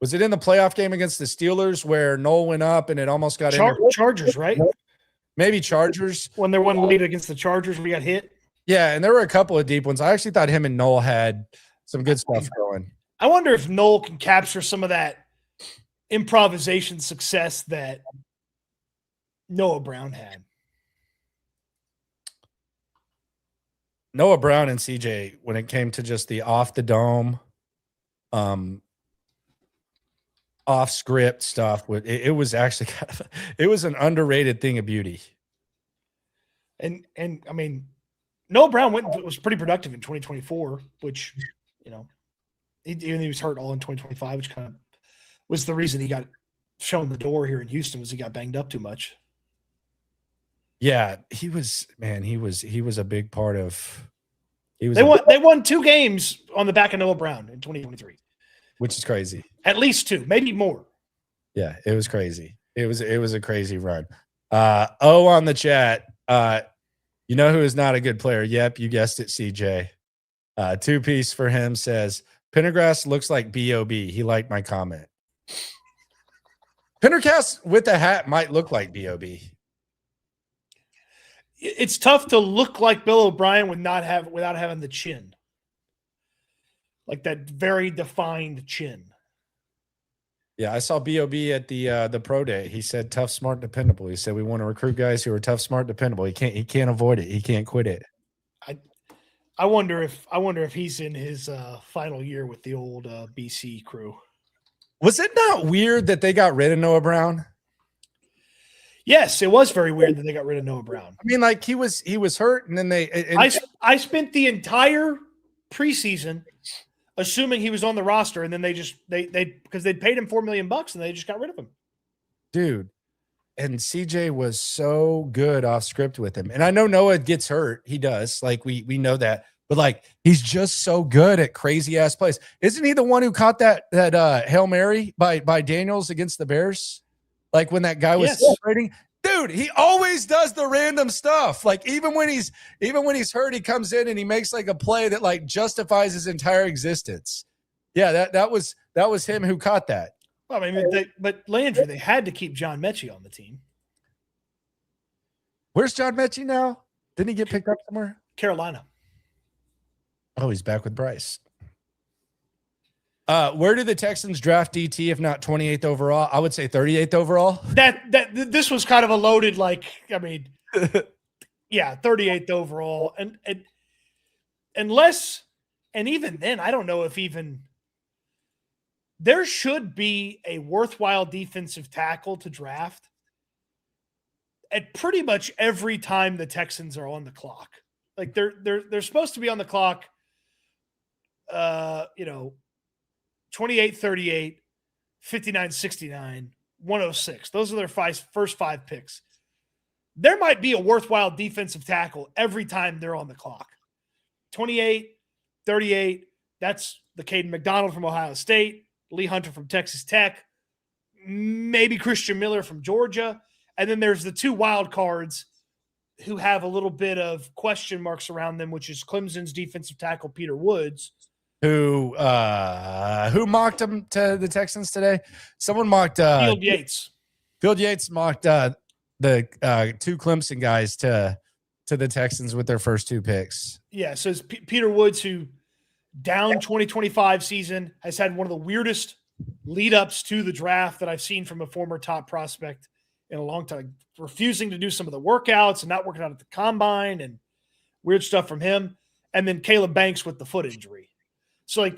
it in the playoff game against the Steelers where Noel went up and it almost got Chargers, right? Maybe Chargers. When there wasn't lead against the Chargers, we got hit. Yeah, and there were a couple of deep ones. I actually thought him and Noel had some good stuff going. I wonder if Noel can capture some of that improvisation success that Noah Brown had. Noah Brown and CJ, when it came to just the off the dome, off script stuff, it was actually it was an underrated thing of beauty. And I mean, Noah Brown was pretty productive in 2024, which, you know, he was hurt all in 2025, which kind of was the reason he got shown the door here in Houston, was he got banged up too much. Yeah, he was a big part of. They won 2 games on the back of Noah Brown in 2023, which is crazy. At least 2, maybe more. Yeah, it was crazy. It was a crazy run. On the chat, you know who is not a good player? Yep, you guessed it, CJ. 2-piece for him says Pendergrass looks like BOB. He liked my comment. Pendergrass with a hat might look like BOB. It's tough to look like Bill O'Brien without having the chin, like that very defined chin. Yeah, I saw B.O.B. at the pro day. He said tough, smart, dependable. He said we want to recruit guys who are tough, smart, dependable. He can't avoid it. He can't quit it. I wonder if he's in his final year with the old BC crew. Was it not weird that they got rid of Noah Brown? Yes, it was very weird that they got rid of Noah Brown. I mean, like he was hurt, and then I spent the entire preseason assuming he was on the roster, and then they because they'd paid him $4 million and they just got rid of him. Dude, and CJ was so good off script with him. And I know Noah gets hurt. He does. Like we know that. But like he's just so good at crazy ass plays. Isn't he the one who caught that Hail Mary by Daniels against the Bears? Like when that guy was celebrating? Dude, he always does the random stuff. Like even when he's hurt, he comes in and he makes like a play that like justifies his entire existence. Yeah, that was him who caught that. Well, I mean, but Landry, they had to keep John Mechie on the team. Where's John Mechie now? Didn't he get picked up somewhere? Carolina. Oh, he's back with Bryce. Where did the Texans draft DT if not 28th overall? I would say 38th overall. This was kind of a loaded, like, I mean, yeah, 38th overall. And unless, and even then, I don't know if even there should be a worthwhile defensive tackle to draft at pretty much every time the Texans are on the clock. Like they're supposed to be on the clock, 28, 38, 59, 69, 106. Those are their first five picks. There might be a worthwhile defensive tackle every time they're on the clock. 28, 38, that's the Caden McDonald from Ohio State, Lee Hunter from Texas Tech, maybe Christian Miller from Georgia. And then there's the two wild cards who have a little bit of question marks around them, which is Clemson's defensive tackle, Peter Woods. Who mocked him to the Texans today? Someone mocked Field Yates. Field Yates mocked the two Clemson guys to the Texans with their first two picks. Yeah, so it's Peter Woods, who down 2025 season has had one of the weirdest lead ups to the draft that I've seen from a former top prospect in a long time, refusing to do some of the workouts and not working out at the combine and weird stuff from him. And then Caleb Banks with the foot injury. So like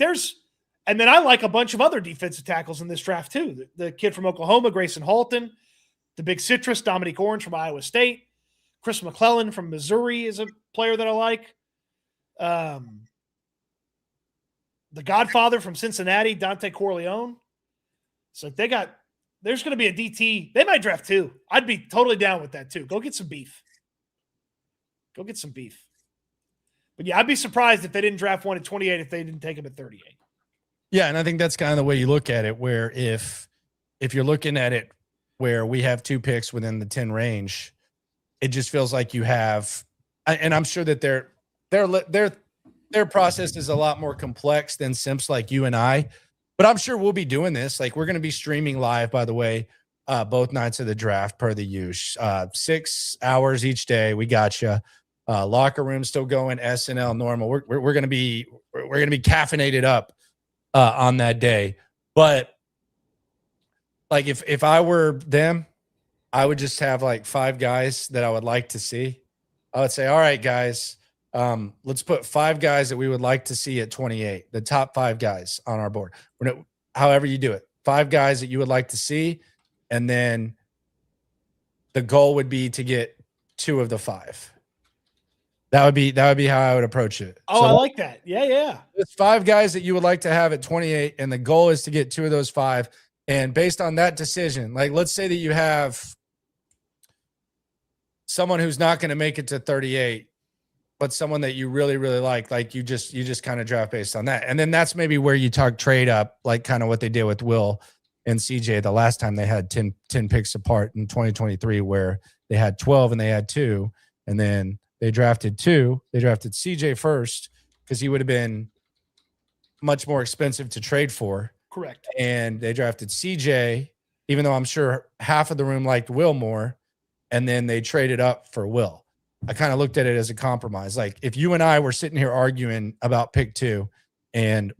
and then I like a bunch of other defensive tackles in this draft too. The kid from Oklahoma, Grayson Halton, the big citrus, Dominique Orange from Iowa State, Chris McClellan from Missouri is a player that I like. The Godfather from Cincinnati, Dante Corleone. So there's going to be a DT. They might draft two. I'd be totally down with that too. Go get some beef. But yeah, I'd be surprised if they didn't draft one at 28 if they didn't take him at 38. Yeah, and I think that's kind of the way you look at it, where if you're looking at it where we have two picks within the 10 range, it just feels like you have, and I'm sure that their process is a lot more complex than simps like you and I, but I'm sure we'll be doing this. Like we're going to be streaming live, by the way, both nights of the draft per the use, 6 hours each day. We got you. Locker room still going, SNL normal. We're gonna be caffeinated up on that day. But like if I were them, I would just have like 5 guys that I would like to see. I would say, all right, guys, let's put 5 guys that we would like to see at 28, the top 5 guys on our board. However you do it, 5 guys that you would like to see, and then the goal would be to get 2 of the 5. That would be how I would approach it. Oh, so I like that. Yeah. There's 5 guys that you would like to have at 28, and the goal is to get 2 of those 5. And based on that decision, like let's say that you have someone who's not going to make it to 38, but someone that you really, really like you just kind of draft based on that. And then that's maybe where you talk trade up, like kind of what they did with Will and CJ the last time they had 10 picks apart in 2023, where they had 12 and they had 2, and then they drafted 2. They drafted CJ first because he would have been much more expensive to trade for. Correct. And they drafted CJ, even though I'm sure half of the room liked Will more, and then they traded up for Will. I kind of looked at it as a compromise. Like if you and I were sitting here arguing about pick 2, and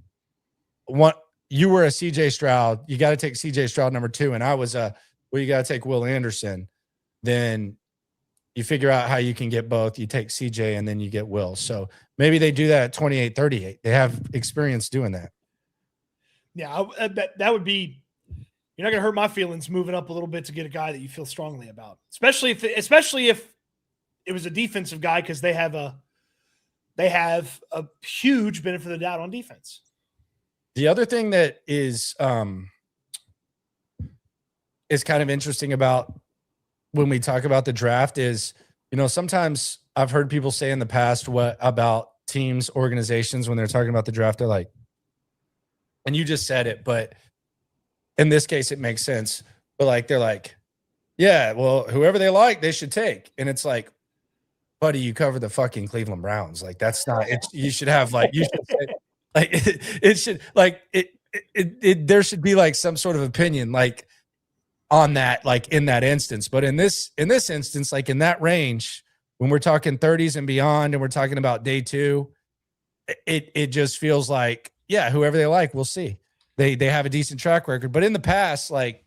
you were a CJ Stroud, you got to take CJ Stroud number 2. And I was you got to take Will Anderson. Then you figure out how you can get both. You take CJ and then you get Will. So maybe they do that at 28-38. They have experience doing that. Yeah, that would be, you're not going to hurt my feelings moving up a little bit to get a guy that you feel strongly about, especially if it was a defensive guy, because they have a huge benefit of the doubt on defense. The other thing that is kind of interesting about when we talk about the draft is, sometimes I've heard people say in the past what about teams, organizations, when they're talking about the draft, they're like, and you just said it, but in this case, it makes sense. But like, they're like, yeah, well, whoever they like, they should take. And it's like, buddy, you cover the fucking Cleveland Browns. Like, that's not it. You should have you should say, it should there should be like some sort of opinion like on that, like in that instance. But in this instance, like in that range, when we're talking 30s and beyond, and we're talking about day 2, it just feels like, yeah, whoever they like, we'll see. They have a decent track record. But in the past, like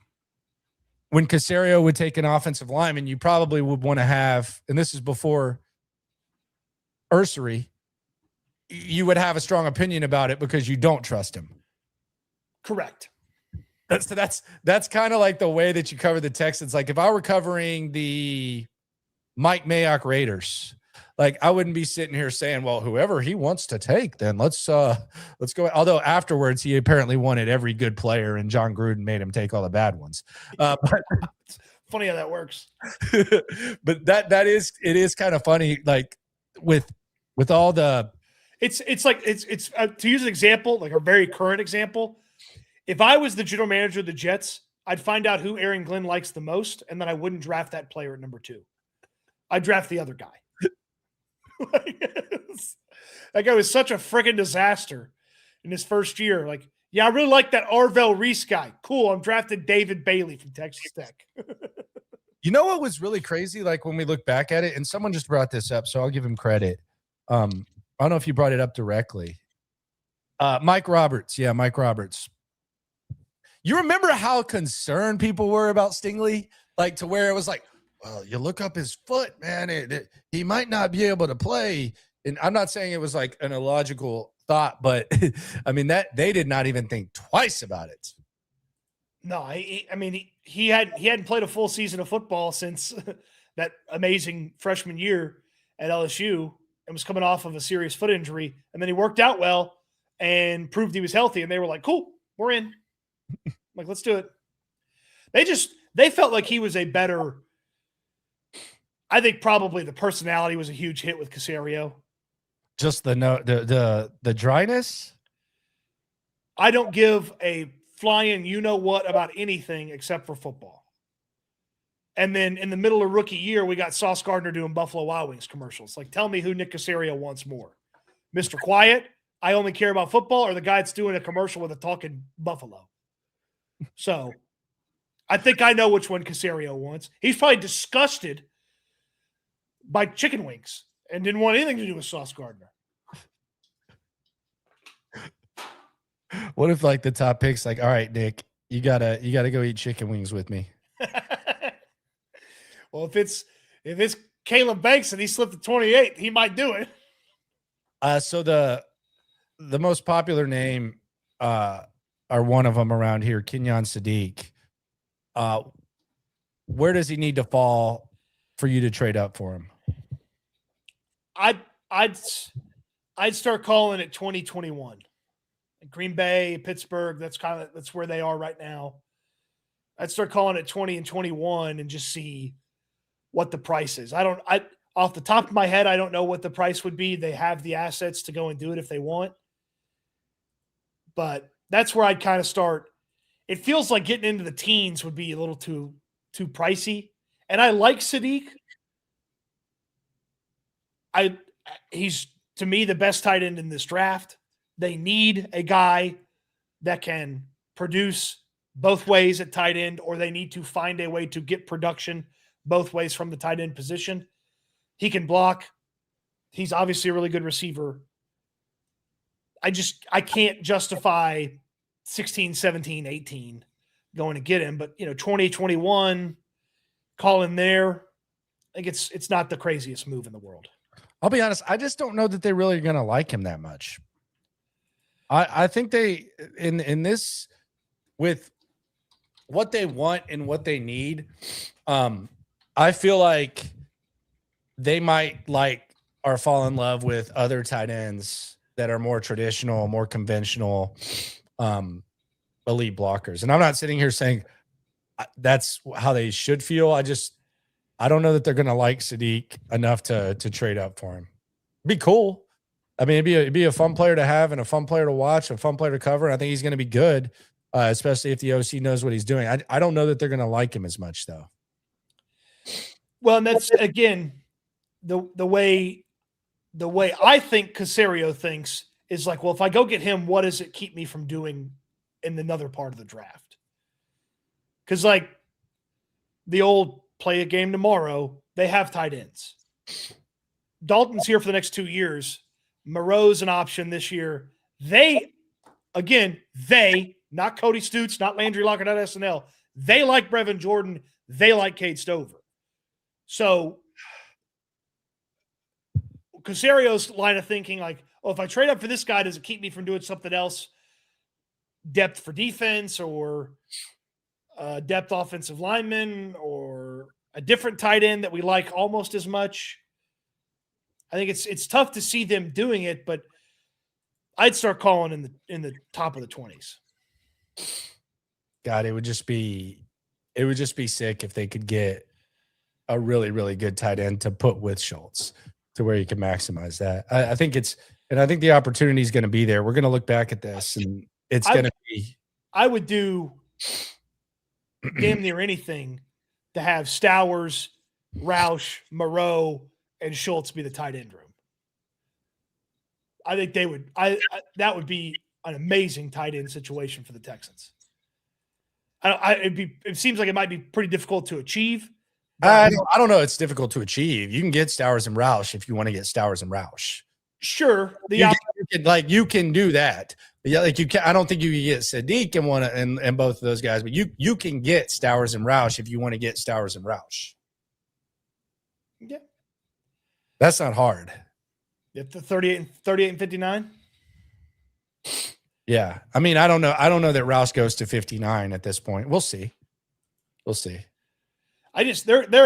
when Caserio would take an offensive lineman, you probably would want to have, and this is before Ursery, you would have a strong opinion about it because you don't trust him. Correct. That's kind of like the way that you cover the Texans. Like if I were covering the Mike Mayock Raiders, like I wouldn't be sitting here saying, well, whoever he wants to take, then let's go. Although afterwards he apparently wanted every good player and John Gruden made him take all the bad ones. But funny how that works. But it is kind of funny. Like with all the, it's to use an example, like a very current example. If I was the general manager of the Jets, I'd find out who Aaron Glenn likes the most, and then I wouldn't draft that player at number 2. I'd draft the other guy. That guy was such a freaking disaster in his first year. Like, yeah, I really like that Arvell Reese guy. Cool. I'm drafting David Bailey from Texas Tech. You know what was really crazy? Like when we look back at it, and someone just brought this up, so I'll give him credit. I don't know if you brought it up directly. Mike Roberts. Yeah, Mike Roberts. You remember how concerned people were about Stingley? Like to where it was like, well, you look up his foot, man, he might not be able to play. And I'm not saying it was like an illogical thought, but I mean that they did not even think twice about it. No, he hadn't played a full season of football since that amazing freshman year at LSU and was coming off of a serious foot injury. And then he worked out well and proved he was healthy. And they were like, cool, we're in. Like, let's do it. They felt like he was a better, I think probably the personality was a huge hit with Caserio. Just the dryness. I don't give a flying you-know-what about anything except for football. And then in the middle of rookie year, we got Sauce Gardner doing Buffalo Wild Wings commercials. Like, tell me who Nick Caserio wants more. Mr. Quiet, I only care about football, or the guy that's doing a commercial with a talking buffalo. So I think I know which one Caserio wants. He's probably disgusted by chicken wings and didn't want anything to do with Sauce Gardner. What if like the top pick's like, all right, Nick, you gotta go eat chicken wings with me. Well, if it's Caleb Banks and he slipped to 28, he might do it. So the most popular name are one of them around here, Kenyon Sadiq. Where does he need to fall for you to trade up for him? I'd start calling it 2021. Green Bay, Pittsburgh, that's where they are right now. I'd start calling it 20 and 21 and just see what the price is. Off the top of my head, I don't know what the price would be. They have the assets to go and do it if they want. But that's where I'd kind of start. It feels like getting into the teens would be a little too pricey. And I like Sadiq. He's, to me, the best tight end in this draft. They need a guy that can produce both ways at tight end, or they need to find a way to get production both ways from the tight end position. He can block. He's obviously a really good receiver. I can't justify 16, 17, 18 going to get him. But, 2021, call him there. I think it's not the craziest move in the world. I'll be honest. I just don't know that they really are going to like him that much. I think they in this with what they want and what they need. I feel like they might or fall in love with other tight ends that are more traditional, more conventional, elite blockers. And I'm not sitting here saying that's how they should feel. I don't know that they're going to like Sadiq enough to trade up for him. Be cool. I mean, it'd be a fun player to have and a fun player to watch, a fun player to cover. And I think he's going to be good, especially if the OC knows what he's doing. I don't know that they're going to like him as much, though. Well, and that's again the way I think Caserio thinks is like, well, if I go get him, what does it keep me from doing in another part of the draft? Because like the old play a game tomorrow, they have tight ends. Dalton's here for the next 2 years. Moreau's an option this year. They, not Cody Stoots, not Landry Locker, not SNL. They like Brevin Jordan. They like Cade Stover. So Casario's line of thinking like, oh, if I trade up for this guy, does it keep me from doing something else? Depth for defense or depth offensive lineman or a different tight end that we like almost as much. I think it's tough to see them doing it, but I'd start calling in the top of the 20s. God, it would just be sick if they could get a really, really good tight end to put with Schultz to where you can maximize that. I think the opportunity is going to be there. We're going to look back at this and it's going to be. I would do damn near anything to have Stowers, Roush, Moreau, and Schultz be the tight end room. I think they would. That would be an amazing tight end situation for the Texans. It seems like it might be pretty difficult to achieve. I don't know. It's difficult to achieve. You can get Stowers and Roush if you want to get Stowers and Roush. Sure, you can do that. Yeah, like you can. I don't think you can get Sadiq and both of those guys, but you can get Stowers and Roush if you want to get Stowers and Roush. Yeah, that's not hard. At the 38 and 59. Yeah, I mean, I don't know that Roush goes to 59 at this point. We'll see. There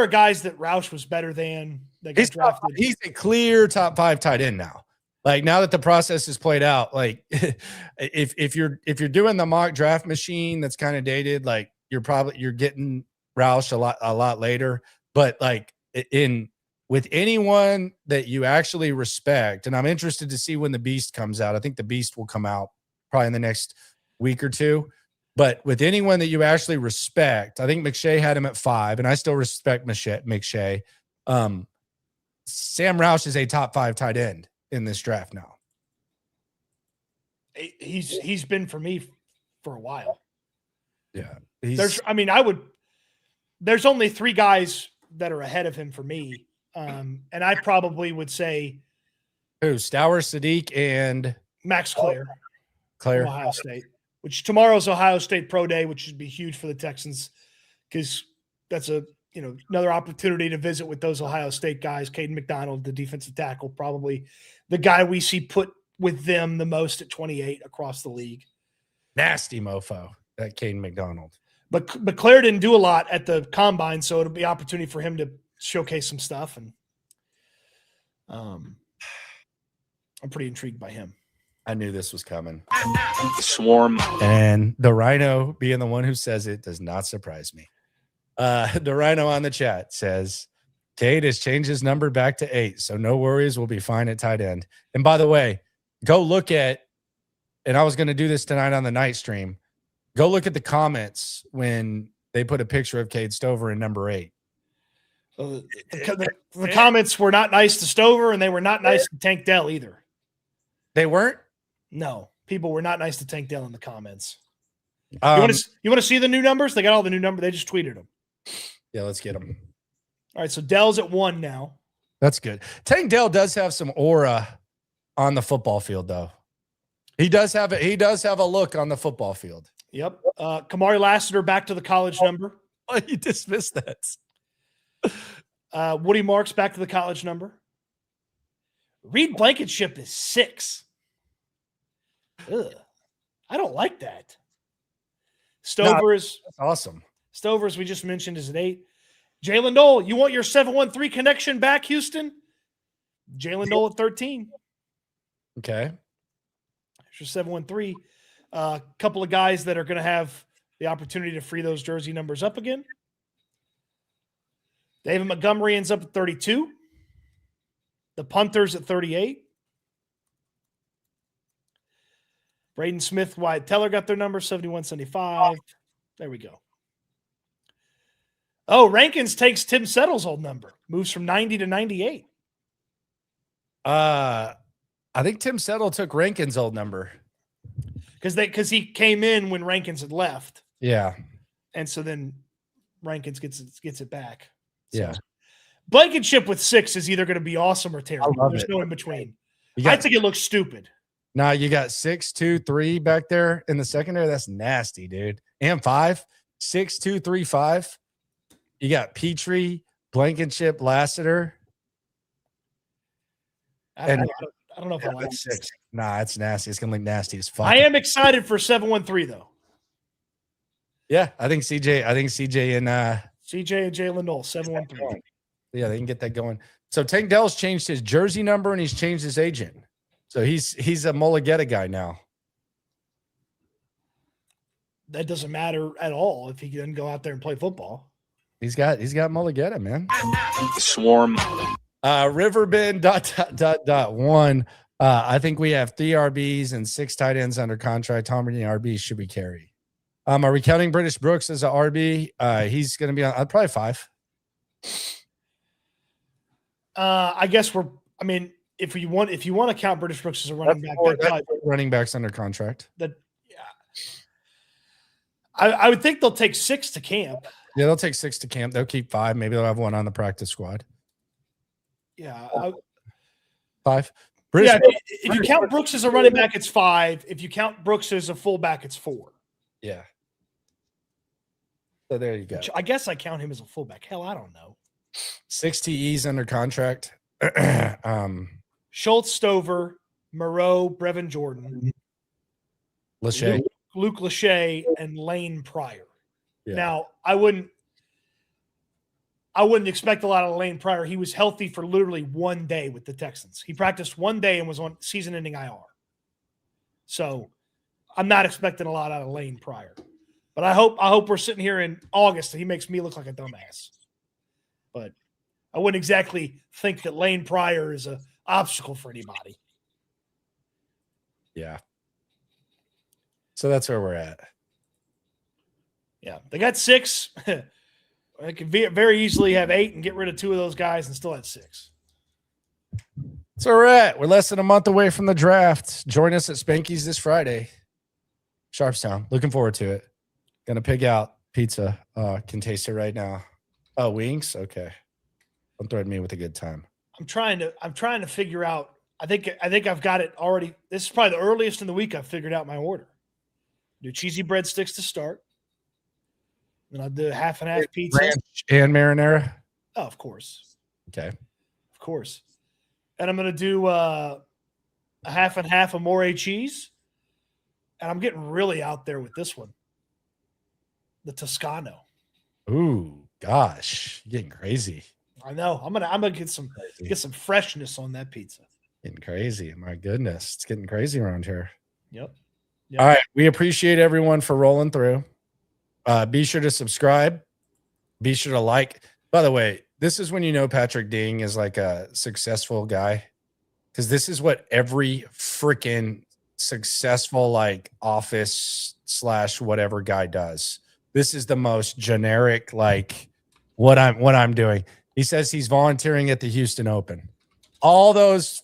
are guys that Roush was better than that got drafted. He's a clear top 5 tight end now. Like now that the process is played out, like if you're doing the mock draft machine that's kind of dated, like you're getting Roush a lot later. But like with anyone that you actually respect, and I'm interested to see when the Beast comes out. I think the Beast will come out probably in the next week or two. But with anyone that you actually respect, I think McShay had him at 5, and I still respect McShay. Sam Roush is a top 5 tight end in this draft now. He's been for me for a while. Yeah. There's only 3 guys that are ahead of him for me. And I probably would say who? Stowers, Sadiq, and Max Clare. Ohio State. Which tomorrow's Ohio State Pro Day, which would be huge for the Texans because that's another opportunity to visit with those Ohio State guys. Caden McDonald, the defensive tackle, probably the guy we see put with them the most at 28 across the league. Nasty mofo, that Caden McDonald. But Claire didn't do a lot at the combine, so it'll be an opportunity for him to showcase some stuff. And I'm pretty intrigued by him. I knew this was coming. Swarm. And the Rhino being the one who says it does not surprise me. The Rhino on the chat says, Cade has changed his number back to 8, so no worries. We'll be fine at tight end. And by the way, go look at, and I was going to do this tonight on the night stream, go look at the comments when they put a picture of Cade Stover in number 8. The comments were not nice to Stover, and they were not nice to Tank Dell either. They weren't? No, people were not nice to Tank Dell in the comments. You want to see the new numbers? They got all the new numbers. They just tweeted them. Yeah, let's get them. All right, so Dell's at 1 now. That's good. Tank Dell does have some aura on the football field, though. He does have a look on the football field. Yep. Kamari Lassiter back to the college number. Oh, you dismissed that. Woody Marks back to the college number. Reed Blankenship is 6. Ugh. I don't like that. Stover is awesome. Stover, as we just mentioned, is at 8. Jalen Knoll, you want your 713 connection back, Houston? Jalen Knoll at 13. Okay. There's your 713. A couple of guys that are going to have the opportunity to free those jersey numbers up again. David Montgomery ends up at 32. The punters at 38. Braden Smith, Wyatt Teller got their number, 71, 75. There we go. Oh, Rankins takes Tim Settle's old number. Moves from 90 to 98. I think Tim Settle took Rankin's old number. Because he came in when Rankins had left. Yeah. And so then Rankins gets it back. So. Yeah. Blankenship with 6 is either going to be awesome or terrible. There's no in between. I think it looks stupid. Now you got 6, 2, 3 back there in the secondary. That's nasty, dude. And 5, 6, 2, 3, 5. You got Petrie, Blankenship, Lassiter. I don't know if I like 6. Nah, it's nasty. It's gonna look nasty as fuck. I am excited for 713 though. Yeah, I think CJ and CJ and Jalen Knoll, 713. Yeah, they can get that going. So Tank Dell's changed his jersey number and he's changed his agent. So he's a Mulligetta guy now. That doesn't matter at all if he doesn't go out there and play football. He's got Mulligetta, man. Swarm. Riverbend ... 1. I think we have 3 RBs and 6 tight ends under contract. How many RBs should we carry? Are we counting British Brooks as an RB? He's going to be on probably 5. I guess if you want to count British Brooks as a running back, running backs under contract. I would think they'll take 6 to camp. Yeah, they'll take 6 to camp. They'll keep 5. Maybe they'll have 1 on the practice squad. Yeah, 5. If you count Brooks as a running back, it's 5. If you count Brooks as a fullback, it's 4. Yeah. So there you go. I guess I count him as a fullback. Hell, I don't know. 6 TEs under contract. Schultz, Stover, Moreau, Brevin Jordan, Lachey. Luke Lachey, and Lane Pryor. Yeah. Now, I wouldn't expect a lot of Lane Pryor. He was healthy for literally 1 day with the Texans. He practiced 1 day and was on season-ending IR. So I'm not expecting a lot out of Lane Pryor. But I hope we're sitting here in August and he makes me look like a dumbass. But I wouldn't exactly think that Lane Pryor is an obstacle for anybody. Yeah. So that's where we're at. Yeah. They got 6. They could very easily have 8 and get rid of 2 of those guys and still at 6. That's where we're at. We're less than a month away from the draft. Join us at Spanky's this Friday. Sharpstown. Looking forward to it. Gonna pig out pizza. Can taste it right now. Oh, wings? Okay. Don't threaten me with a good time. I'm trying to figure out. I think I've got it already. This is probably the earliest in the week I've figured out my order. Do cheesy breadsticks to start. Then I'll do a half and half pizza. Ranch and marinara? Oh, of course. Okay. Of course. And I'm going to do a half and half of Morey cheese. And I'm getting really out there with this one. The Toscano. Ooh, gosh. You're getting crazy. I know. I'm gonna get some freshness on that pizza. Getting crazy. My goodness. It's getting crazy around here. Yep. All right. We appreciate everyone for rolling through. Be sure to subscribe. Be sure to like. By the way, this is when you know Patrick Ding is like a successful guy. Because this is what every freaking successful like office / whatever guy does. This is the most generic, like what I'm doing. He says he's volunteering at the Houston Open. All those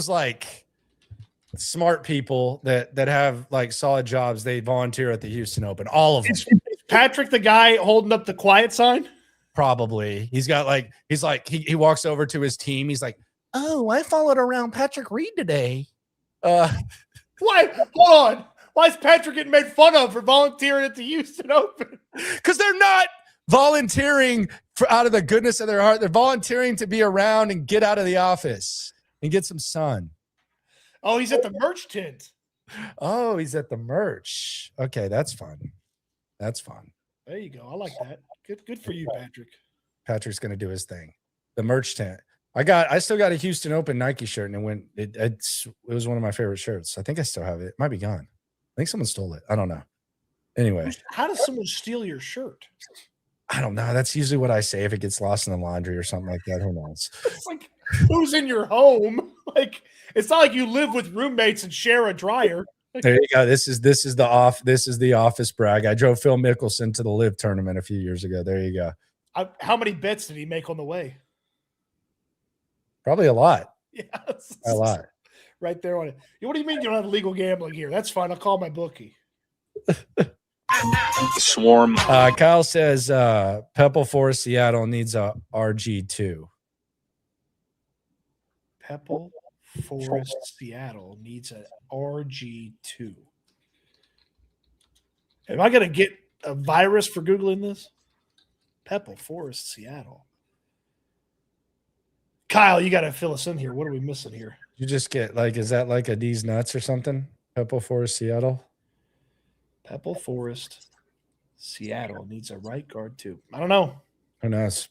like smart people that have like solid jobs, they volunteer at the Houston Open. All of them. Is Patrick the guy holding up the quiet sign? Probably. He walks over to his team. He's like, "Oh, I followed around Patrick Reed today." Why? Hold on. Why is Patrick getting made fun of for volunteering at the Houston Open? Because they're not volunteering out of the goodness of their heart. They're volunteering to be around and get out of the office and get some sun. Oh, he's at the merch tent. Oh, he's at the merch. Okay, that's fun. That's fun. There you go. I like that. Good for you, Patrick. Patrick's going to do his thing. The merch tent. I still got a Houston Open Nike shirt, and it was one of my favorite shirts. I think I still have it. It might be gone. I think someone stole it. I don't know. Anyway, how does someone steal your shirt? I don't know. That's usually what I say if it gets lost in the laundry or something like that. Who knows? It's like, who's in your home? Like, it's not like you live with roommates and share a dryer. There you go. This is the office brag. I drove Phil Mickelson to the Live tournament a few years ago. There you go. How many bets did he make on the way? Probably a lot. Yes. A lot. Right there on it. What do you mean you don't have illegal gambling here? That's fine. I'll call my bookie. Swarm. Kyle says Pebble Forest Seattle needs a RG2. Pebble Forest Seattle needs an RG2. Am I going to get a virus for Googling this? Pebble Forest Seattle. Kyle, you got to fill us in here. What are we missing here? You just get is that like a D's nuts or something? Pebble Forest Seattle. Pebble Forest Seattle needs a right guard too. I don't know. Who knows?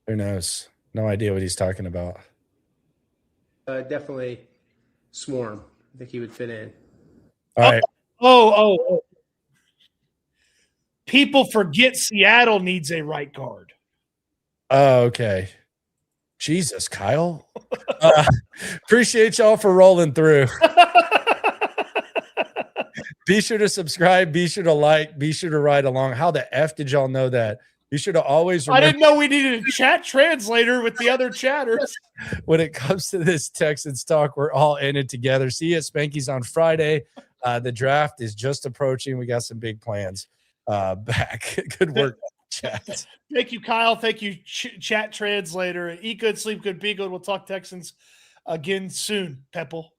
Who knows? No idea what he's talking about. Definitely Swarm. I think he would fit in. All right. Oh. People forget Seattle needs a right guard. Oh, okay. Jesus, Kyle. Appreciate y'all for rolling through. Be sure to subscribe. Be sure to like. Be sure to ride along. How the F did y'all know that? Be sure to always remember. I didn't know we needed a chat translator with the other chatters. When it comes to this Texans talk, we're all in it together. See you at Spanky's on Friday. The draft is just approaching. We got some big plans back. Good work, chat. Thank you, Kyle. Thank you, chat translator. Eat good, sleep good, be good. We'll talk Texans again soon, Pepple.